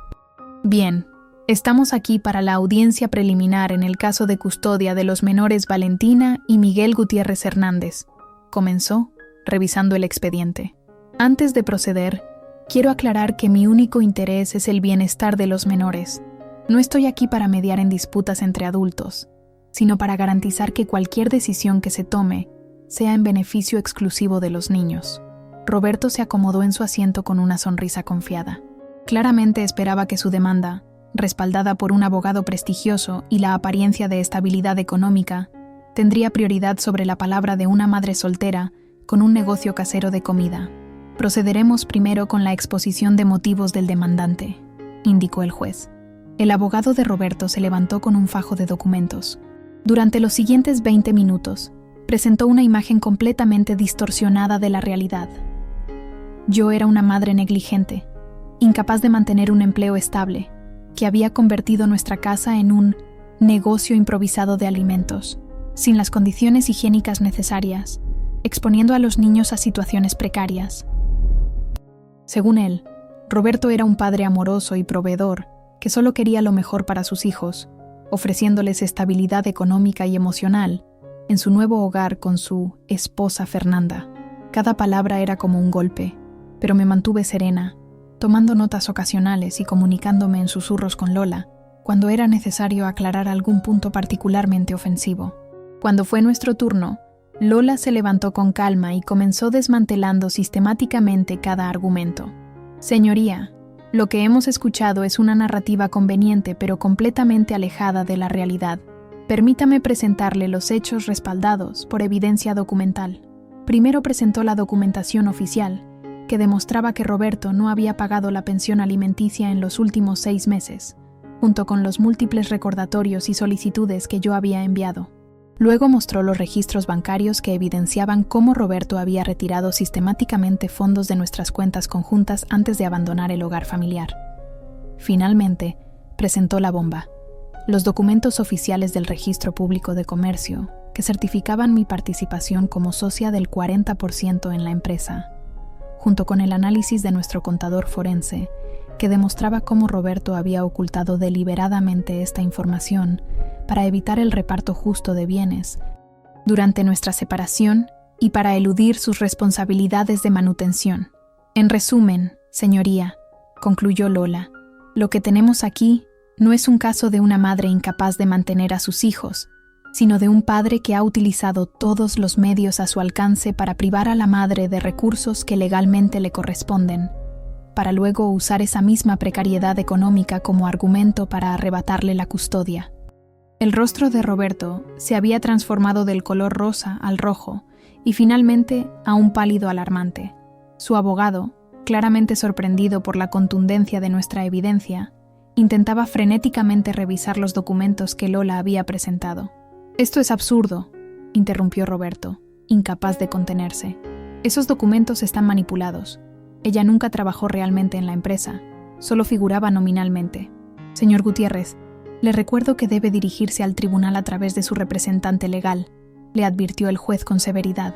«Bien, estamos aquí para la audiencia preliminar en el caso de custodia de los menores Valentina y Miguel Gutiérrez Hernández», comenzó, revisando el expediente. «Antes de proceder, quiero aclarar que mi único interés es el bienestar de los menores. No estoy aquí para mediar en disputas entre adultos, sino para garantizar que cualquier decisión que se tome sea en beneficio exclusivo de los niños». Roberto se acomodó en su asiento con una sonrisa confiada. Claramente esperaba que su demanda, respaldada por un abogado prestigioso y la apariencia de estabilidad económica, tendría prioridad sobre la palabra de una madre soltera con un negocio casero de comida. «Procederemos primero con la exposición de motivos del demandante», indicó el juez. El abogado de Roberto se levantó con un fajo de documentos. Durante los siguientes 20 minutos, presentó una imagen completamente distorsionada de la realidad. Yo era una madre negligente, incapaz de mantener un empleo estable, que había convertido nuestra casa en un negocio improvisado de alimentos, sin las condiciones higiénicas necesarias, exponiendo a los niños a situaciones precarias. Según él, Roberto era un padre amoroso y proveedor que solo quería lo mejor para sus hijos, ofreciéndoles estabilidad económica y emocional en su nuevo hogar con su esposa Fernanda. Cada palabra era como un golpe, pero me mantuve serena, tomando notas ocasionales y comunicándome en susurros con Lola cuando era necesario aclarar algún punto particularmente ofensivo. Cuando fue nuestro turno, Lola se levantó con calma y comenzó desmantelando sistemáticamente cada argumento. «Señoría, lo que hemos escuchado es una narrativa conveniente pero completamente alejada de la realidad. Permítame presentarle los hechos respaldados por evidencia documental». Primero presentó la documentación oficial, que demostraba que Roberto no había pagado la pensión alimenticia en los últimos 6 meses, junto con los múltiples recordatorios y solicitudes que yo había enviado. Luego mostró los registros bancarios que evidenciaban cómo Roberto había retirado sistemáticamente fondos de nuestras cuentas conjuntas antes de abandonar el hogar familiar. Finalmente, presentó la bomba: los documentos oficiales del Registro Público de Comercio, que certificaban mi participación como socia del 40% en la empresa, junto con el análisis de nuestro contador forense, que demostraba cómo Roberto había ocultado deliberadamente esta información para evitar el reparto justo de bienes durante nuestra separación y para eludir sus responsabilidades de manutención. En resumen, señoría, concluyó Lola, lo que tenemos aquí no es un caso de una madre incapaz de mantener a sus hijos, sino de un padre que ha utilizado todos los medios a su alcance para privar a la madre de recursos que legalmente le corresponden, para luego usar esa misma precariedad económica como argumento para arrebatarle la custodia. El rostro de Roberto se había transformado del color rosa al rojo y finalmente a un pálido alarmante. Su abogado, claramente sorprendido por la contundencia de nuestra evidencia, intentaba frenéticamente revisar los documentos que Lola había presentado. «Esto es absurdo», interrumpió Roberto, incapaz de contenerse. «Esos documentos están manipulados. Ella nunca trabajó realmente en la empresa, solo figuraba nominalmente. Señor Gutiérrez, le recuerdo que debe dirigirse al tribunal a través de su representante legal», le advirtió el juez con severidad.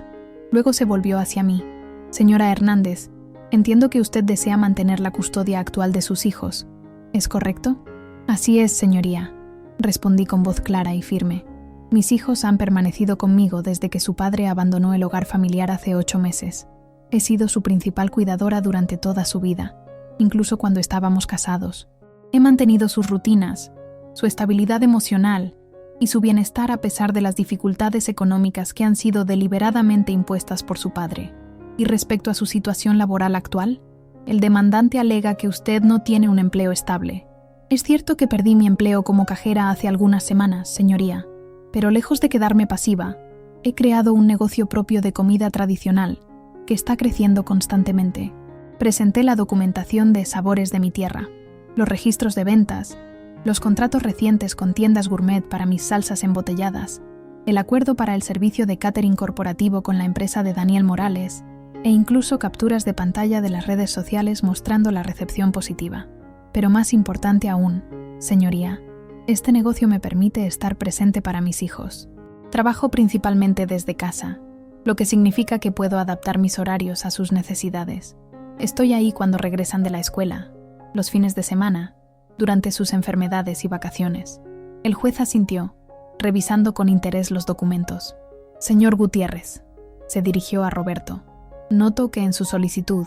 Luego se volvió hacia mí. «Señora Hernández, entiendo que usted desea mantener la custodia actual de sus hijos. ¿Es correcto?» «Así es, señoría», respondí con voz clara y firme. «Mis hijos han permanecido conmigo desde que su padre abandonó el hogar familiar hace 8 meses. He sido su principal cuidadora durante toda su vida, incluso cuando estábamos casados. He mantenido sus rutinas, su estabilidad emocional y su bienestar a pesar de las dificultades económicas que han sido deliberadamente impuestas por su padre. Y respecto a su situación laboral actual, el demandante alega que usted no tiene un empleo estable. Es cierto que perdí mi empleo como cajera hace algunas semanas, señoría, pero lejos de quedarme pasiva, he creado un negocio propio de comida tradicional que está creciendo constantemente. Presenté la documentación de Sabores de mi Tierra, los registros de ventas, los contratos recientes con tiendas gourmet para mis salsas embotelladas, el acuerdo para el servicio de catering corporativo con la empresa de Daniel Morales e incluso capturas de pantalla de las redes sociales mostrando la recepción positiva. Pero más importante aún, señoría, este negocio me permite estar presente para mis hijos. Trabajo principalmente desde casa, lo que significa que puedo adaptar mis horarios a sus necesidades. Estoy ahí cuando regresan de la escuela, los fines de semana, durante sus enfermedades y vacaciones. El juez asintió, revisando con interés los documentos. «Señor Gutiérrez», se dirigió a Roberto, «noto que en su solicitud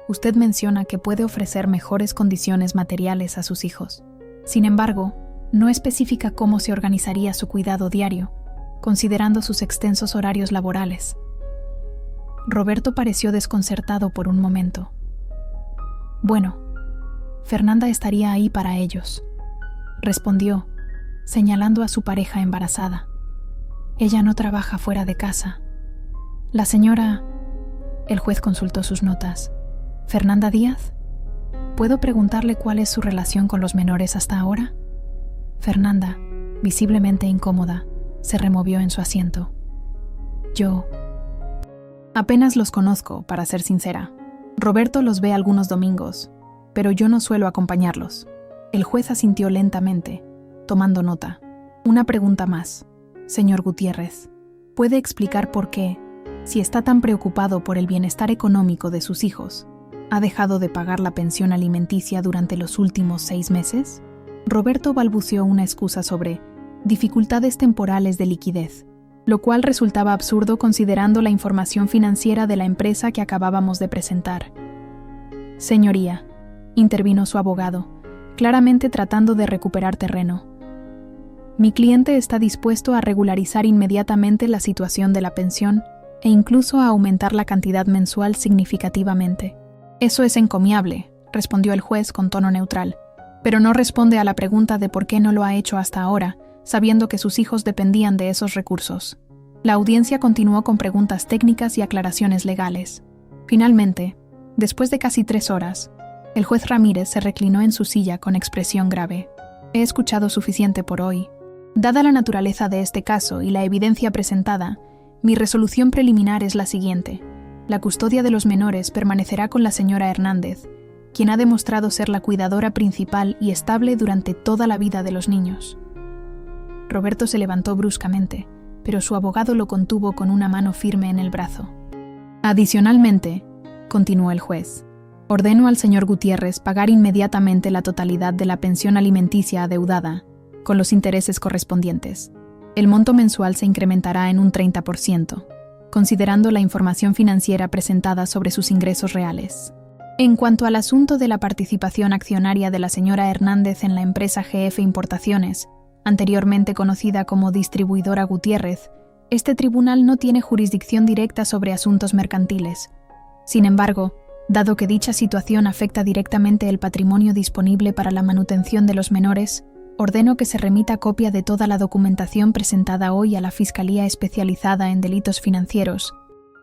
usted menciona que puede ofrecer mejores condiciones materiales a sus hijos. Sin embargo, no especifica cómo se organizaría su cuidado diario, considerando sus extensos horarios laborales». Roberto pareció desconcertado por un momento. «Bueno, Fernanda estaría ahí para ellos», respondió, señalando a su pareja embarazada. «Ella no trabaja fuera de casa. La señora...» El juez consultó sus notas. «¿Fernanda Díaz? ¿Puedo preguntarle cuál es su relación con los menores hasta ahora?» Fernanda, visiblemente incómoda, se removió en su asiento. «Yo apenas los conozco, para ser sincera. Roberto los ve algunos domingos, pero yo no suelo acompañarlos». El juez asintió lentamente, tomando nota. «Una pregunta más, señor Gutiérrez. ¿Puede explicar por qué, si está tan preocupado por el bienestar económico de sus hijos, ha dejado de pagar la pensión alimenticia durante los últimos 6 meses?» Roberto balbuceó una excusa sobre dificultades temporales de liquidez, lo cual resultaba absurdo considerando la información financiera de la empresa que acabábamos de presentar. «Señoría», intervino su abogado, claramente tratando de recuperar terreno. «Mi cliente está dispuesto a regularizar inmediatamente la situación de la pensión e incluso a aumentar la cantidad mensual significativamente». «Eso es encomiable», respondió el juez con tono neutral, «pero no responde a la pregunta de por qué no lo ha hecho hasta ahora, sabiendo que sus hijos dependían de esos recursos». La audiencia continuó con preguntas técnicas y aclaraciones legales. Finalmente, después de casi 3 horas, el juez Ramírez se reclinó en su silla con expresión grave. «He escuchado suficiente por hoy. Dada la naturaleza de este caso y la evidencia presentada, mi resolución preliminar es la siguiente. La custodia de los menores permanecerá con la señora Hernández, quien ha demostrado ser la cuidadora principal y estable durante toda la vida de los niños». Roberto se levantó bruscamente, pero su abogado lo contuvo con una mano firme en el brazo. «Adicionalmente», continuó el juez, «ordeno al señor Gutiérrez pagar inmediatamente la totalidad de la pensión alimenticia adeudada, con los intereses correspondientes. El monto mensual se incrementará en un 30%, considerando la información financiera presentada sobre sus ingresos reales. En cuanto al asunto de la participación accionaria de la señora Hernández en la empresa GF Importaciones, Anteriormente conocida como Distribuidora Gutiérrez, este tribunal no tiene jurisdicción directa sobre asuntos mercantiles. Sin embargo, dado que dicha situación afecta directamente el patrimonio disponible para la manutención de los menores, ordeno que se remita copia de toda la documentación presentada hoy a la Fiscalía Especializada en Delitos Financieros,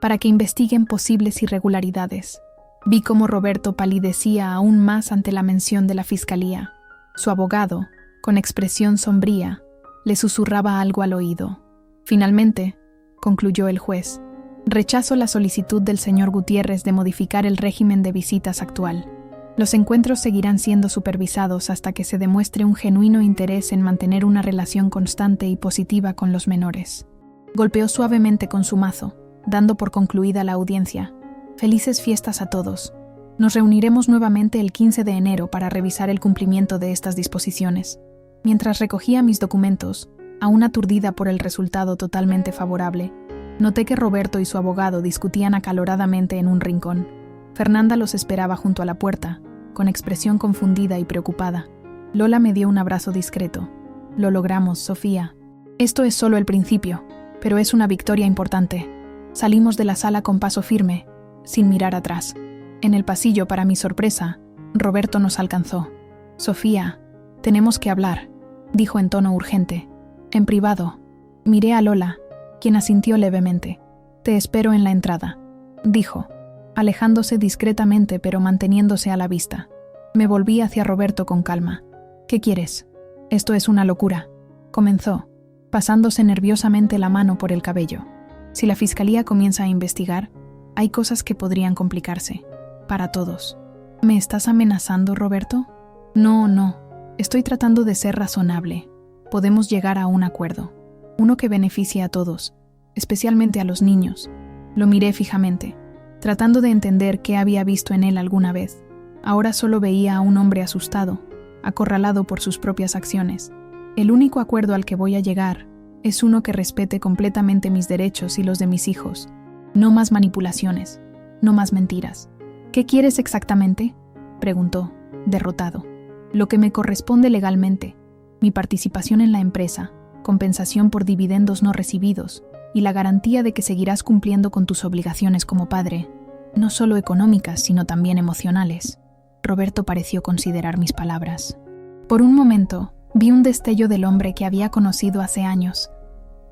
para que investiguen posibles irregularidades. Vi cómo Roberto palidecía aún más ante la mención de la Fiscalía. Su abogado, con expresión sombría, le susurraba algo al oído. Finalmente, concluyó el juez, rechazo la solicitud del señor Gutiérrez de modificar el régimen de visitas actual. Los encuentros seguirán siendo supervisados hasta que se demuestre un genuino interés en mantener una relación constante y positiva con los menores. Golpeó suavemente con su mazo, dando por concluida la audiencia. Felices fiestas a todos. Nos reuniremos nuevamente el 15 de enero para revisar el cumplimiento de estas disposiciones. Mientras recogía mis documentos, aún aturdida por el resultado totalmente favorable, noté que Roberto y su abogado discutían acaloradamente en un rincón. Fernanda los esperaba junto a la puerta, con expresión confundida y preocupada. Lola me dio un abrazo discreto. Lo logramos, Sofía. Esto es solo el principio, pero es una victoria importante. Salimos de la sala con paso firme, sin mirar atrás. En el pasillo, para mi sorpresa, Roberto nos alcanzó. Sofía, tenemos que hablar, dijo en tono urgente. En privado. Miré a Lola, quien asintió levemente. Te espero en la entrada, dijo, alejándose discretamente pero manteniéndose a la vista. Me volví hacia Roberto con calma. ¿Qué quieres? Esto es una locura, comenzó, pasándose nerviosamente la mano por el cabello. Si la Fiscalía comienza a investigar, hay cosas que podrían complicarse. Para todos. ¿Me estás amenazando, Roberto? No. Estoy tratando de ser razonable. Podemos llegar a un acuerdo. Uno que beneficie a todos, especialmente a los niños. Lo miré fijamente, tratando de entender qué había visto en él alguna vez. Ahora solo veía a un hombre asustado, acorralado por sus propias acciones. El único acuerdo al que voy a llegar es uno que respete completamente mis derechos y los de mis hijos. No más manipulaciones, no más mentiras. ¿Qué quieres exactamente?, preguntó, derrotado. Lo que me corresponde legalmente, mi participación en la empresa, compensación por dividendos no recibidos y la garantía de que seguirás cumpliendo con tus obligaciones como padre, no solo económicas, sino también emocionales. Roberto pareció considerar mis palabras. Por un momento, vi un destello del hombre que había conocido hace años,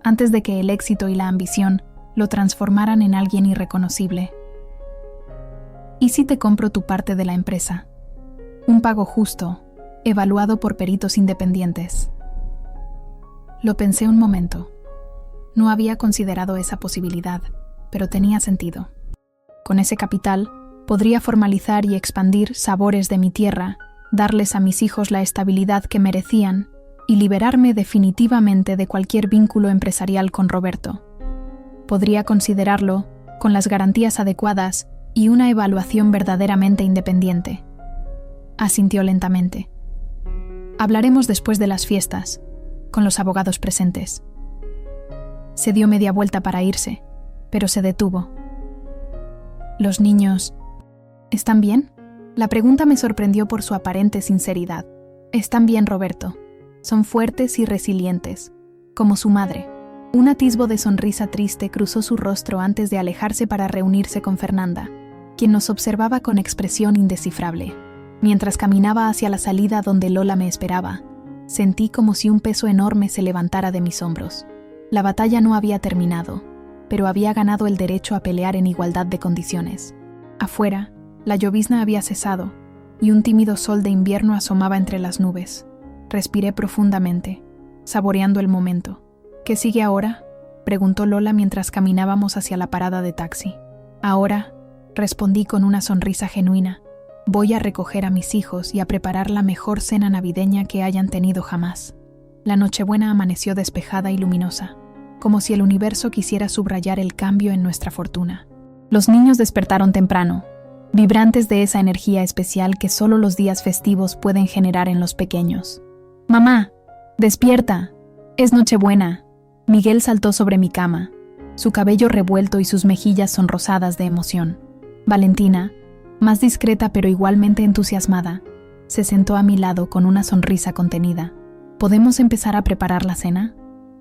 antes de que el éxito y la ambición lo transformaran en alguien irreconocible. ¿Y si te compro tu parte de la empresa? Un pago justo, evaluado por peritos independientes. Lo pensé un momento. No había considerado esa posibilidad, pero tenía sentido. Con ese capital, podría formalizar y expandir sabores de mi tierra, darles a mis hijos la estabilidad que merecían y liberarme definitivamente de cualquier vínculo empresarial con Roberto. Podría considerarlo con las garantías adecuadas y una evaluación verdaderamente independiente. Asintió lentamente. Hablaremos después de las fiestas, con los abogados presentes. Se dio media vuelta para irse, pero se detuvo. ¿Los niños están bien? La pregunta me sorprendió por su aparente sinceridad. Están bien, Roberto. Son fuertes y resilientes, como su madre. Un atisbo de sonrisa triste cruzó su rostro antes de alejarse para reunirse con Fernanda, quien nos observaba con expresión indescifrable. Mientras caminaba hacia la salida donde Lola me esperaba, sentí como si un peso enorme se levantara de mis hombros. La batalla no había terminado, pero había ganado el derecho a pelear en igualdad de condiciones. Afuera, la llovizna había cesado, y un tímido sol de invierno asomaba entre las nubes. Respiré profundamente, saboreando el momento. ¿Qué sigue ahora?, preguntó Lola mientras caminábamos hacia la parada de taxi. Ahora, respondí con una sonrisa genuina, voy a recoger a mis hijos y a preparar la mejor cena navideña que hayan tenido jamás. La Nochebuena amaneció despejada y luminosa, como si el universo quisiera subrayar el cambio en nuestra fortuna. Los niños despertaron temprano, vibrantes de esa energía especial que solo los días festivos pueden generar en los pequeños. «Mamá, despierta, es Nochebuena». Miguel saltó sobre mi cama, su cabello revuelto y sus mejillas sonrosadas de emoción. Valentina, más discreta pero igualmente entusiasmada, se sentó a mi lado con una sonrisa contenida. ¿Podemos empezar a preparar la cena?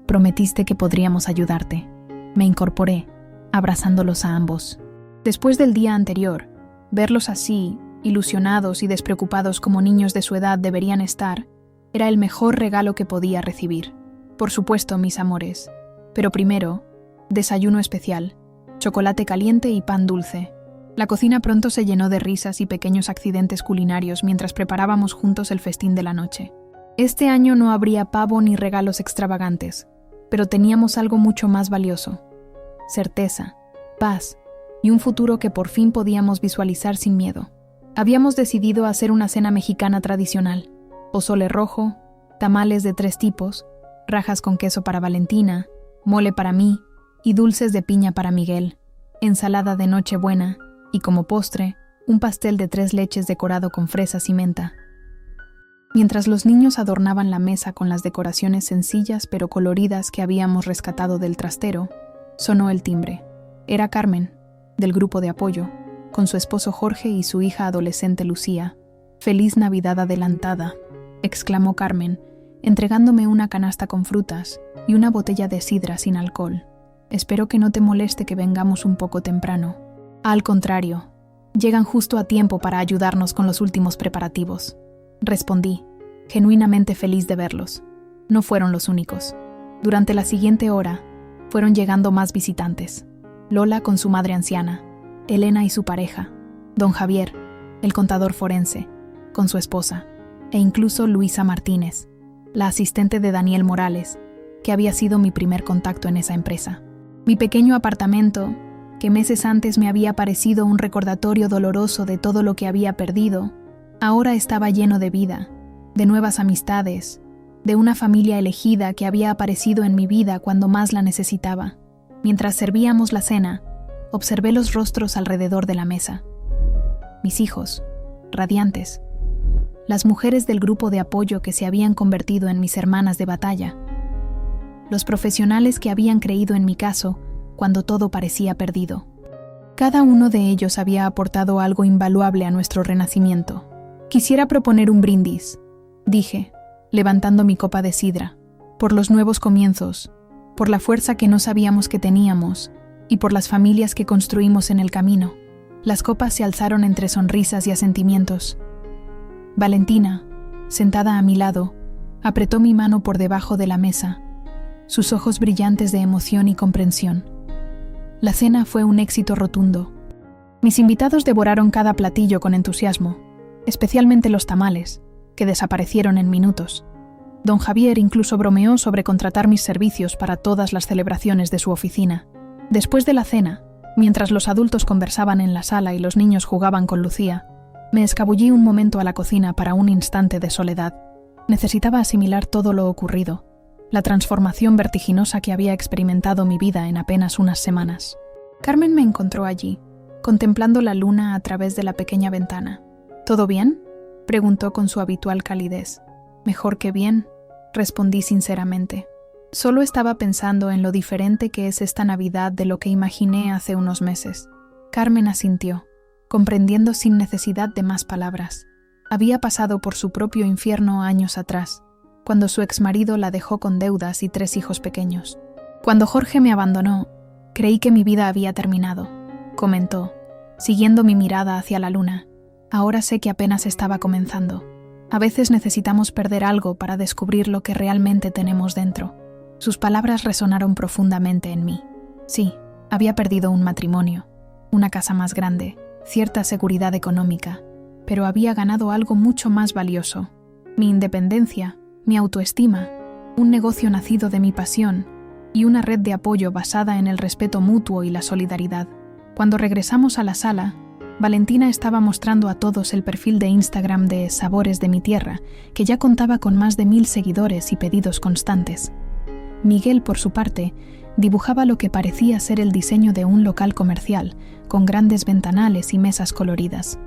Prometiste que podríamos ayudarte. Me incorporé, abrazándolos a ambos. Después del día anterior, verlos así, ilusionados y despreocupados como niños de su edad deberían estar, era el mejor regalo que podía recibir. Por supuesto, mis amores. Pero primero, desayuno especial, chocolate caliente y pan dulce. La cocina pronto se llenó de risas y pequeños accidentes culinarios mientras preparábamos juntos el festín de la noche. Este año no habría pavo ni regalos extravagantes, pero teníamos algo mucho más valioso: certeza, paz y un futuro que por fin podíamos visualizar sin miedo. Habíamos decidido hacer una cena mexicana tradicional: pozole rojo, tamales de 3 tipos, rajas con queso para Valentina, mole para mí y dulces de piña para Miguel, ensalada de Nochebuena y, como postre, un pastel de 3 leches decorado con fresas y menta. Mientras los niños adornaban la mesa con las decoraciones sencillas pero coloridas que habíamos rescatado del trastero, sonó el timbre. Era Carmen, del grupo de apoyo, con su esposo Jorge y su hija adolescente Lucía. «¡Feliz Navidad adelantada!», exclamó Carmen, entregándome una canasta con frutas y una botella de sidra sin alcohol. «Espero que no te moleste que vengamos un poco temprano». «Al contrario, llegan justo a tiempo para ayudarnos con los últimos preparativos», respondí, genuinamente feliz de verlos. No fueron los únicos. Durante la siguiente hora, fueron llegando más visitantes. Lola con su madre anciana, Elena y su pareja, don Javier, el contador forense, con su esposa, e incluso Luisa Martínez, la asistente de Daniel Morales, que había sido mi primer contacto en esa empresa. Mi pequeño apartamento, que meses antes me había parecido un recordatorio doloroso de todo lo que había perdido, ahora estaba lleno de vida, de nuevas amistades, de una familia elegida que había aparecido en mi vida cuando más la necesitaba. Mientras servíamos la cena, observé los rostros alrededor de la mesa. Mis hijos, radiantes. Las mujeres del grupo de apoyo que se habían convertido en mis hermanas de batalla. Los profesionales que habían creído en mi caso cuando todo parecía perdido. Cada uno de ellos había aportado algo invaluable a nuestro renacimiento. «Quisiera proponer un brindis», dije, levantando mi copa de sidra, «por los nuevos comienzos, por la fuerza que no sabíamos que teníamos y por las familias que construimos en el camino». Las copas se alzaron entre sonrisas y asentimientos. Valentina, sentada a mi lado, apretó mi mano por debajo de la mesa, sus ojos brillantes de emoción y comprensión. La cena fue un éxito rotundo. Mis invitados devoraron cada platillo con entusiasmo, especialmente los tamales, que desaparecieron en minutos. Don Javier incluso bromeó sobre contratar mis servicios para todas las celebraciones de su oficina. Después de la cena, mientras los adultos conversaban en la sala y los niños jugaban con Lucía, me escabullí un momento a la cocina para un instante de soledad. Necesitaba asimilar todo lo ocurrido, la transformación vertiginosa que había experimentado mi vida en apenas unas semanas. Carmen me encontró allí, contemplando la luna a través de la pequeña ventana. «¿Todo bien?», preguntó con su habitual calidez. «Mejor que bien», respondí sinceramente. Solo estaba pensando en lo diferente que es esta Navidad de lo que imaginé hace unos meses. Carmen asintió, comprendiendo sin necesidad de más palabras. Había pasado por su propio infierno años atrás, cuando su exmarido la dejó con deudas y 3 hijos pequeños. «Cuando Jorge me abandonó, creí que mi vida había terminado», comentó, siguiendo mi mirada hacia la luna. «Ahora sé que apenas estaba comenzando. A veces necesitamos perder algo para descubrir lo que realmente tenemos dentro». Sus palabras resonaron profundamente en mí. Sí, había perdido un matrimonio, una casa más grande, cierta seguridad económica, pero había ganado algo mucho más valioso: mi independencia, mi autoestima, un negocio nacido de mi pasión y una red de apoyo basada en el respeto mutuo y la solidaridad. Cuando regresamos a la sala, Valentina estaba mostrando a todos el perfil de Instagram de Sabores de mi Tierra, que ya contaba con más de 1000 seguidores y pedidos constantes. Miguel, por su parte, dibujaba lo que parecía ser el diseño de un local comercial, con grandes ventanales y mesas coloridas.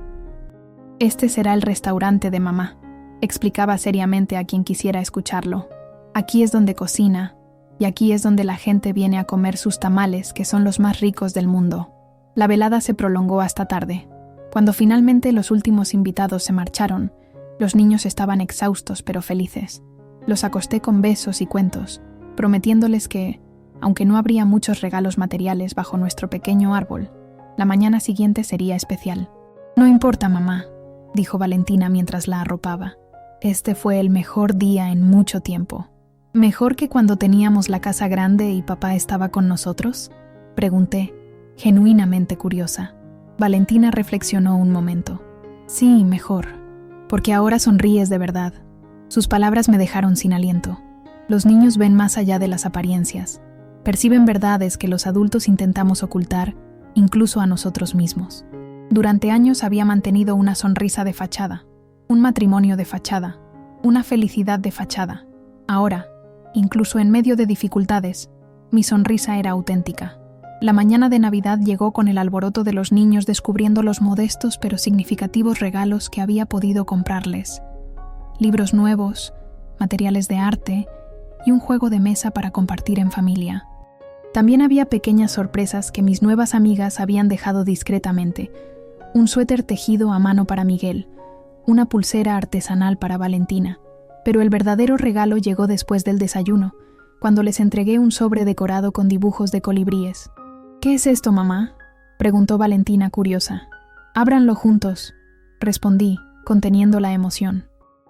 «Este será el restaurante de mamá», explicaba seriamente a quien quisiera escucharlo. «Aquí es donde cocina, y aquí es donde la gente viene a comer sus tamales, que son los más ricos del mundo». La velada se prolongó hasta tarde. Cuando finalmente los últimos invitados se marcharon, los niños estaban exhaustos pero felices. Los acosté con besos y cuentos, prometiéndoles que, aunque no habría muchos regalos materiales bajo nuestro pequeño árbol, la mañana siguiente sería especial. «No importa, mamá», dijo Valentina mientras la arropaba. «Este fue el mejor día en mucho tiempo». «¿Mejor que cuando teníamos la casa grande y papá estaba con nosotros?», pregunté, genuinamente curiosa. Valentina reflexionó un momento. «Sí, mejor, porque ahora sonríes de verdad». Sus palabras me dejaron sin aliento. Los niños ven más allá de las apariencias. Perciben verdades que los adultos intentamos ocultar, incluso a nosotros mismos. Durante años había mantenido una sonrisa de fachada, un matrimonio de fachada, una felicidad de fachada. Ahora, incluso en medio de dificultades, mi sonrisa era auténtica. La mañana de Navidad llegó con el alboroto de los niños descubriendo los modestos pero significativos regalos que había podido comprarles. Libros nuevos, materiales de arte y un juego de mesa para compartir en familia. También había pequeñas sorpresas que mis nuevas amigas habían dejado discretamente. Un suéter tejido a mano para Miguel, una pulsera artesanal para Valentina. Pero el verdadero regalo llegó después del desayuno, cuando les entregué un sobre decorado con dibujos de colibríes. «¿Qué es esto, mamá?», preguntó Valentina curiosa. «Ábranlo juntos», respondí, conteniendo la emoción.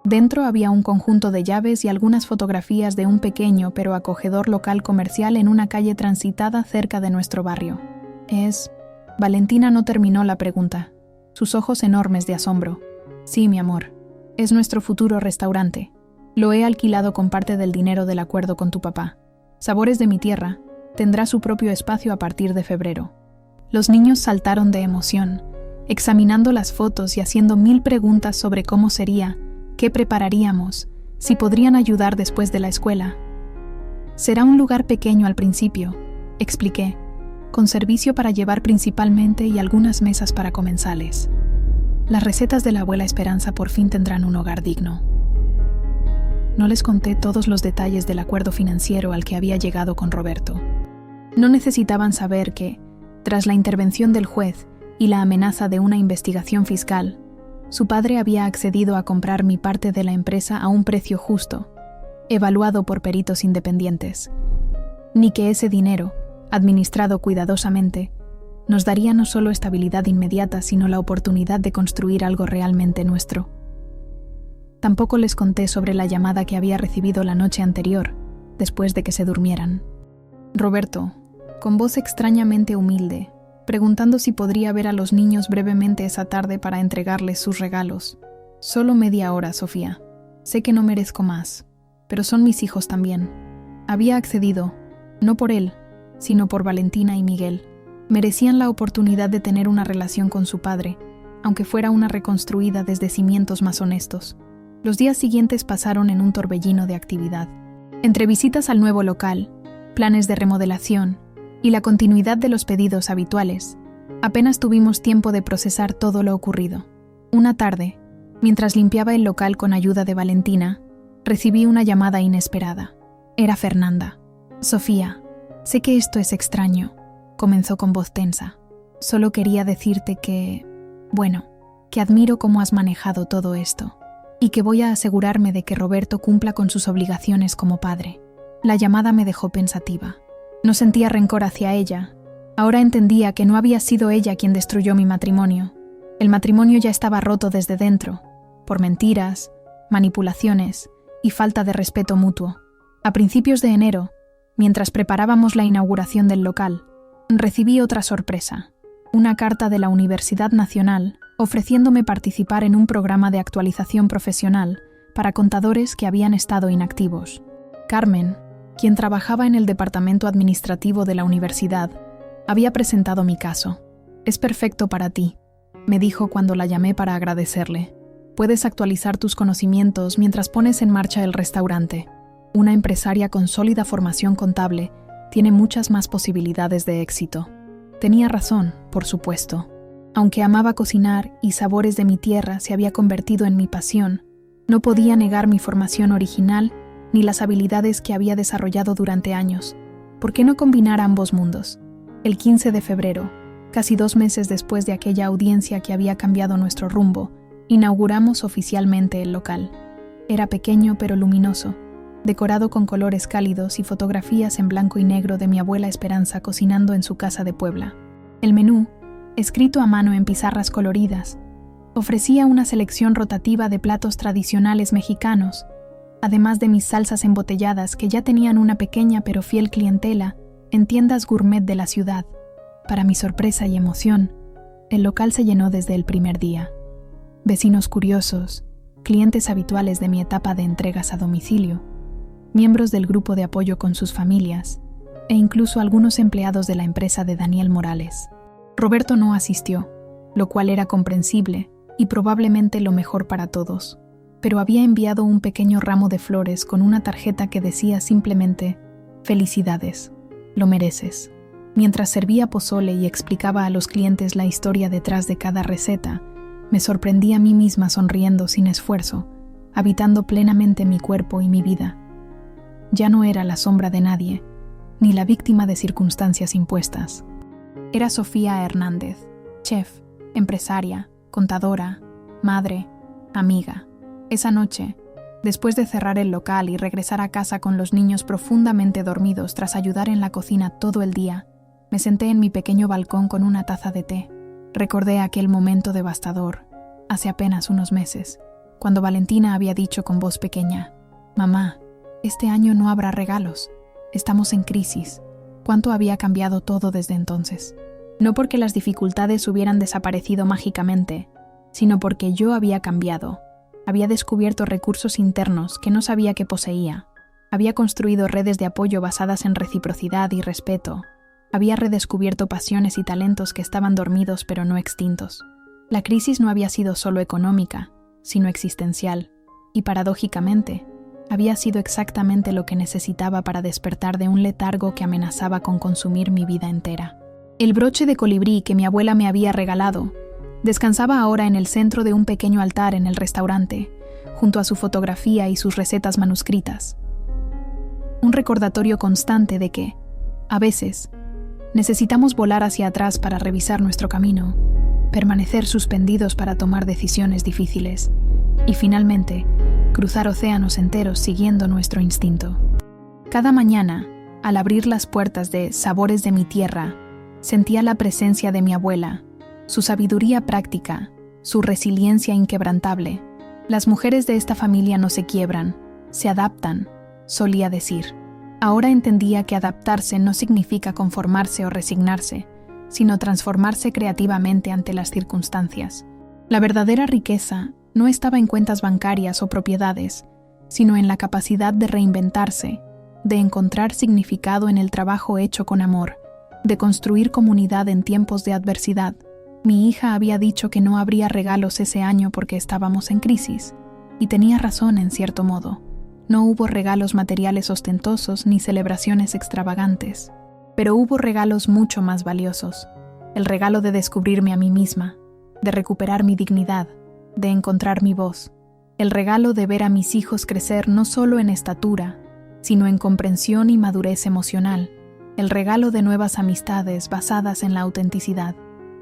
Dentro había un conjunto de llaves y algunas fotografías de un pequeño pero acogedor local comercial en una calle transitada cerca de nuestro barrio. «¿Es...?» Valentina no terminó la pregunta, sus ojos enormes de asombro. «Sí, mi amor, es nuestro futuro restaurante. Lo he alquilado con parte del dinero del acuerdo con tu papá. Sabores de mi tierra tendrá su propio espacio a partir de febrero». Los niños saltaron de emoción, examinando las fotos y haciendo 1000 preguntas sobre cómo sería, qué prepararíamos, si podrían ayudar después de la escuela. «Será un lugar pequeño al principio», expliqué, «con servicio para llevar principalmente y algunas mesas para comensales. Las recetas de la abuela Esperanza por fin tendrán un hogar digno». No les conté todos los detalles del acuerdo financiero al que había llegado con Roberto. No necesitaban saber que, tras la intervención del juez y la amenaza de una investigación fiscal, su padre había accedido a comprar mi parte de la empresa a un precio justo, evaluado por peritos independientes, ni que ese dinero, administrado cuidadosamente, nos daría no solo estabilidad inmediata, sino la oportunidad de construir algo realmente nuestro. Tampoco les conté sobre la llamada que había recibido la noche anterior, después de que se durmieran. Roberto, con voz extrañamente humilde, preguntando si podría ver a los niños brevemente esa tarde para entregarles sus regalos. «Solo media hora, Sofía. Sé que no merezco más, pero son mis hijos también». Había accedido, no por él, sino por Valentina y Miguel. Merecían la oportunidad de tener una relación con su padre, aunque fuera una reconstruida desde cimientos más honestos. Los días siguientes pasaron en un torbellino de actividad. Entre visitas al nuevo local, planes de remodelación y la continuidad de los pedidos habituales, apenas tuvimos tiempo de procesar todo lo ocurrido. Una tarde, mientras limpiaba el local con ayuda de Valentina, recibí una llamada inesperada. Era Fernanda. «Sofía, sé que esto es extraño», comenzó con voz tensa. «Solo quería decirte que admiro cómo has manejado todo esto y que voy a asegurarme de que Roberto cumpla con sus obligaciones como padre». La llamada me dejó pensativa. No sentía rencor hacia ella. Ahora entendía que no había sido ella quien destruyó mi matrimonio. El matrimonio ya estaba roto desde dentro, por mentiras, manipulaciones y falta de respeto mutuo. A principios de enero, mientras preparábamos la inauguración del local, recibí otra sorpresa, una carta de la Universidad Nacional ofreciéndome participar en un programa de actualización profesional para contadores que habían estado inactivos. Carmen, quien trabajaba en el departamento administrativo de la universidad, había presentado mi caso. «Es perfecto para ti», me dijo cuando la llamé para agradecerle. «Puedes actualizar tus conocimientos mientras pones en marcha el restaurante. Una empresaria con sólida formación contable tiene muchas más posibilidades de éxito». Tenía razón, por supuesto. Aunque amaba cocinar y Sabores de mi tierra se había convertido en mi pasión, no podía negar mi formación original ni las habilidades que había desarrollado durante años. ¿Por qué no combinar ambos mundos? El 15 de febrero, casi 2 meses después de aquella audiencia que había cambiado nuestro rumbo, inauguramos oficialmente el local. Era pequeño pero luminoso, decorado con colores cálidos y fotografías en blanco y negro de mi abuela Esperanza cocinando en su casa de Puebla. El menú, escrito a mano en pizarras coloridas, ofrecía una selección rotativa de platos tradicionales mexicanos, además de mis salsas embotelladas que ya tenían una pequeña pero fiel clientela en tiendas gourmet de la ciudad. Para mi sorpresa y emoción, el local se llenó desde el primer día. Vecinos curiosos, clientes habituales de mi etapa de entregas a domicilio, miembros del grupo de apoyo con sus familias, e incluso algunos empleados de la empresa de Daniel Morales. Roberto no asistió, lo cual era comprensible y probablemente lo mejor para todos, pero había enviado un pequeño ramo de flores con una tarjeta que decía simplemente: «Felicidades, lo mereces». Mientras servía pozole y explicaba a los clientes la historia detrás de cada receta, me sorprendí a mí misma sonriendo sin esfuerzo, habitando plenamente mi cuerpo y mi vida. Ya no era la sombra de nadie, ni la víctima de circunstancias impuestas. Era Sofía Hernández, chef, empresaria, contadora, madre, amiga. Esa noche, después de cerrar el local y regresar a casa con los niños profundamente dormidos tras ayudar en la cocina todo el día, me senté en mi pequeño balcón con una taza de té. Recordé aquel momento devastador, hace apenas unos meses, cuando Valentina había dicho con voz pequeña: «Mamá, este año no habrá regalos. Estamos en crisis». Cuánto había cambiado todo desde entonces. No porque las dificultades hubieran desaparecido mágicamente, sino porque yo había cambiado. Había descubierto recursos internos que no sabía que poseía. Había construido redes de apoyo basadas en reciprocidad y respeto. Había redescubierto pasiones y talentos que estaban dormidos pero no extintos. La crisis no había sido solo económica, sino existencial, y paradójicamente, había sido exactamente lo que necesitaba para despertar de un letargo que amenazaba con consumir mi vida entera. El broche de colibrí que mi abuela me había regalado descansaba ahora en el centro de un pequeño altar en el restaurante, junto a su fotografía y sus recetas manuscritas. Un recordatorio constante de que, a veces, necesitamos volar hacia atrás para revisar nuestro camino, permanecer suspendidos para tomar decisiones difíciles y, finalmente, cruzar océanos enteros siguiendo nuestro instinto. Cada mañana, al abrir las puertas de Sabores de mi Tierra, sentía la presencia de mi abuela, su sabiduría práctica, su resiliencia inquebrantable. Las mujeres de esta familia no se quiebran, se adaptan, solía decir. Ahora entendía que adaptarse no significa conformarse o resignarse, sino transformarse creativamente ante las circunstancias. La verdadera riqueza no estaba en cuentas bancarias o propiedades, sino en la capacidad de reinventarse, de encontrar significado en el trabajo hecho con amor, de construir comunidad en tiempos de adversidad. Mi hija había dicho que no habría regalos ese año porque estábamos en crisis, y tenía razón en cierto modo. No hubo regalos materiales ostentosos ni celebraciones extravagantes, pero hubo regalos mucho más valiosos. El regalo de descubrirme a mí misma, de recuperar mi dignidad, de encontrar mi voz. El regalo de ver a mis hijos crecer no solo en estatura, sino en comprensión y madurez emocional. El regalo de nuevas amistades basadas en la autenticidad.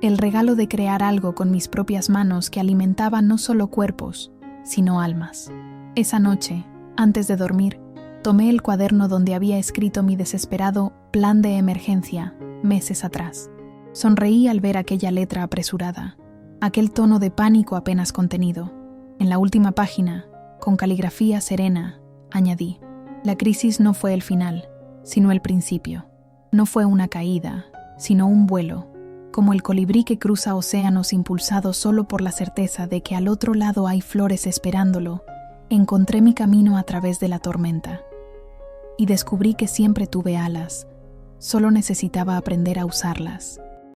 El regalo de crear algo con mis propias manos que alimentaba no solo cuerpos, sino almas. Esa noche, antes de dormir, tomé el cuaderno donde había escrito mi desesperado plan de emergencia meses atrás. Sonreí al ver aquella letra apresurada, aquel tono de pánico apenas contenido. En la última página, con caligrafía serena, añadí: la crisis no fue el final, sino el principio. No fue una caída, sino un vuelo, como el colibrí que cruza océanos impulsado solo por la certeza de que al otro lado hay flores esperándolo. Encontré mi camino a través de la tormenta y descubrí que siempre tuve alas, solo necesitaba aprender a usarlas.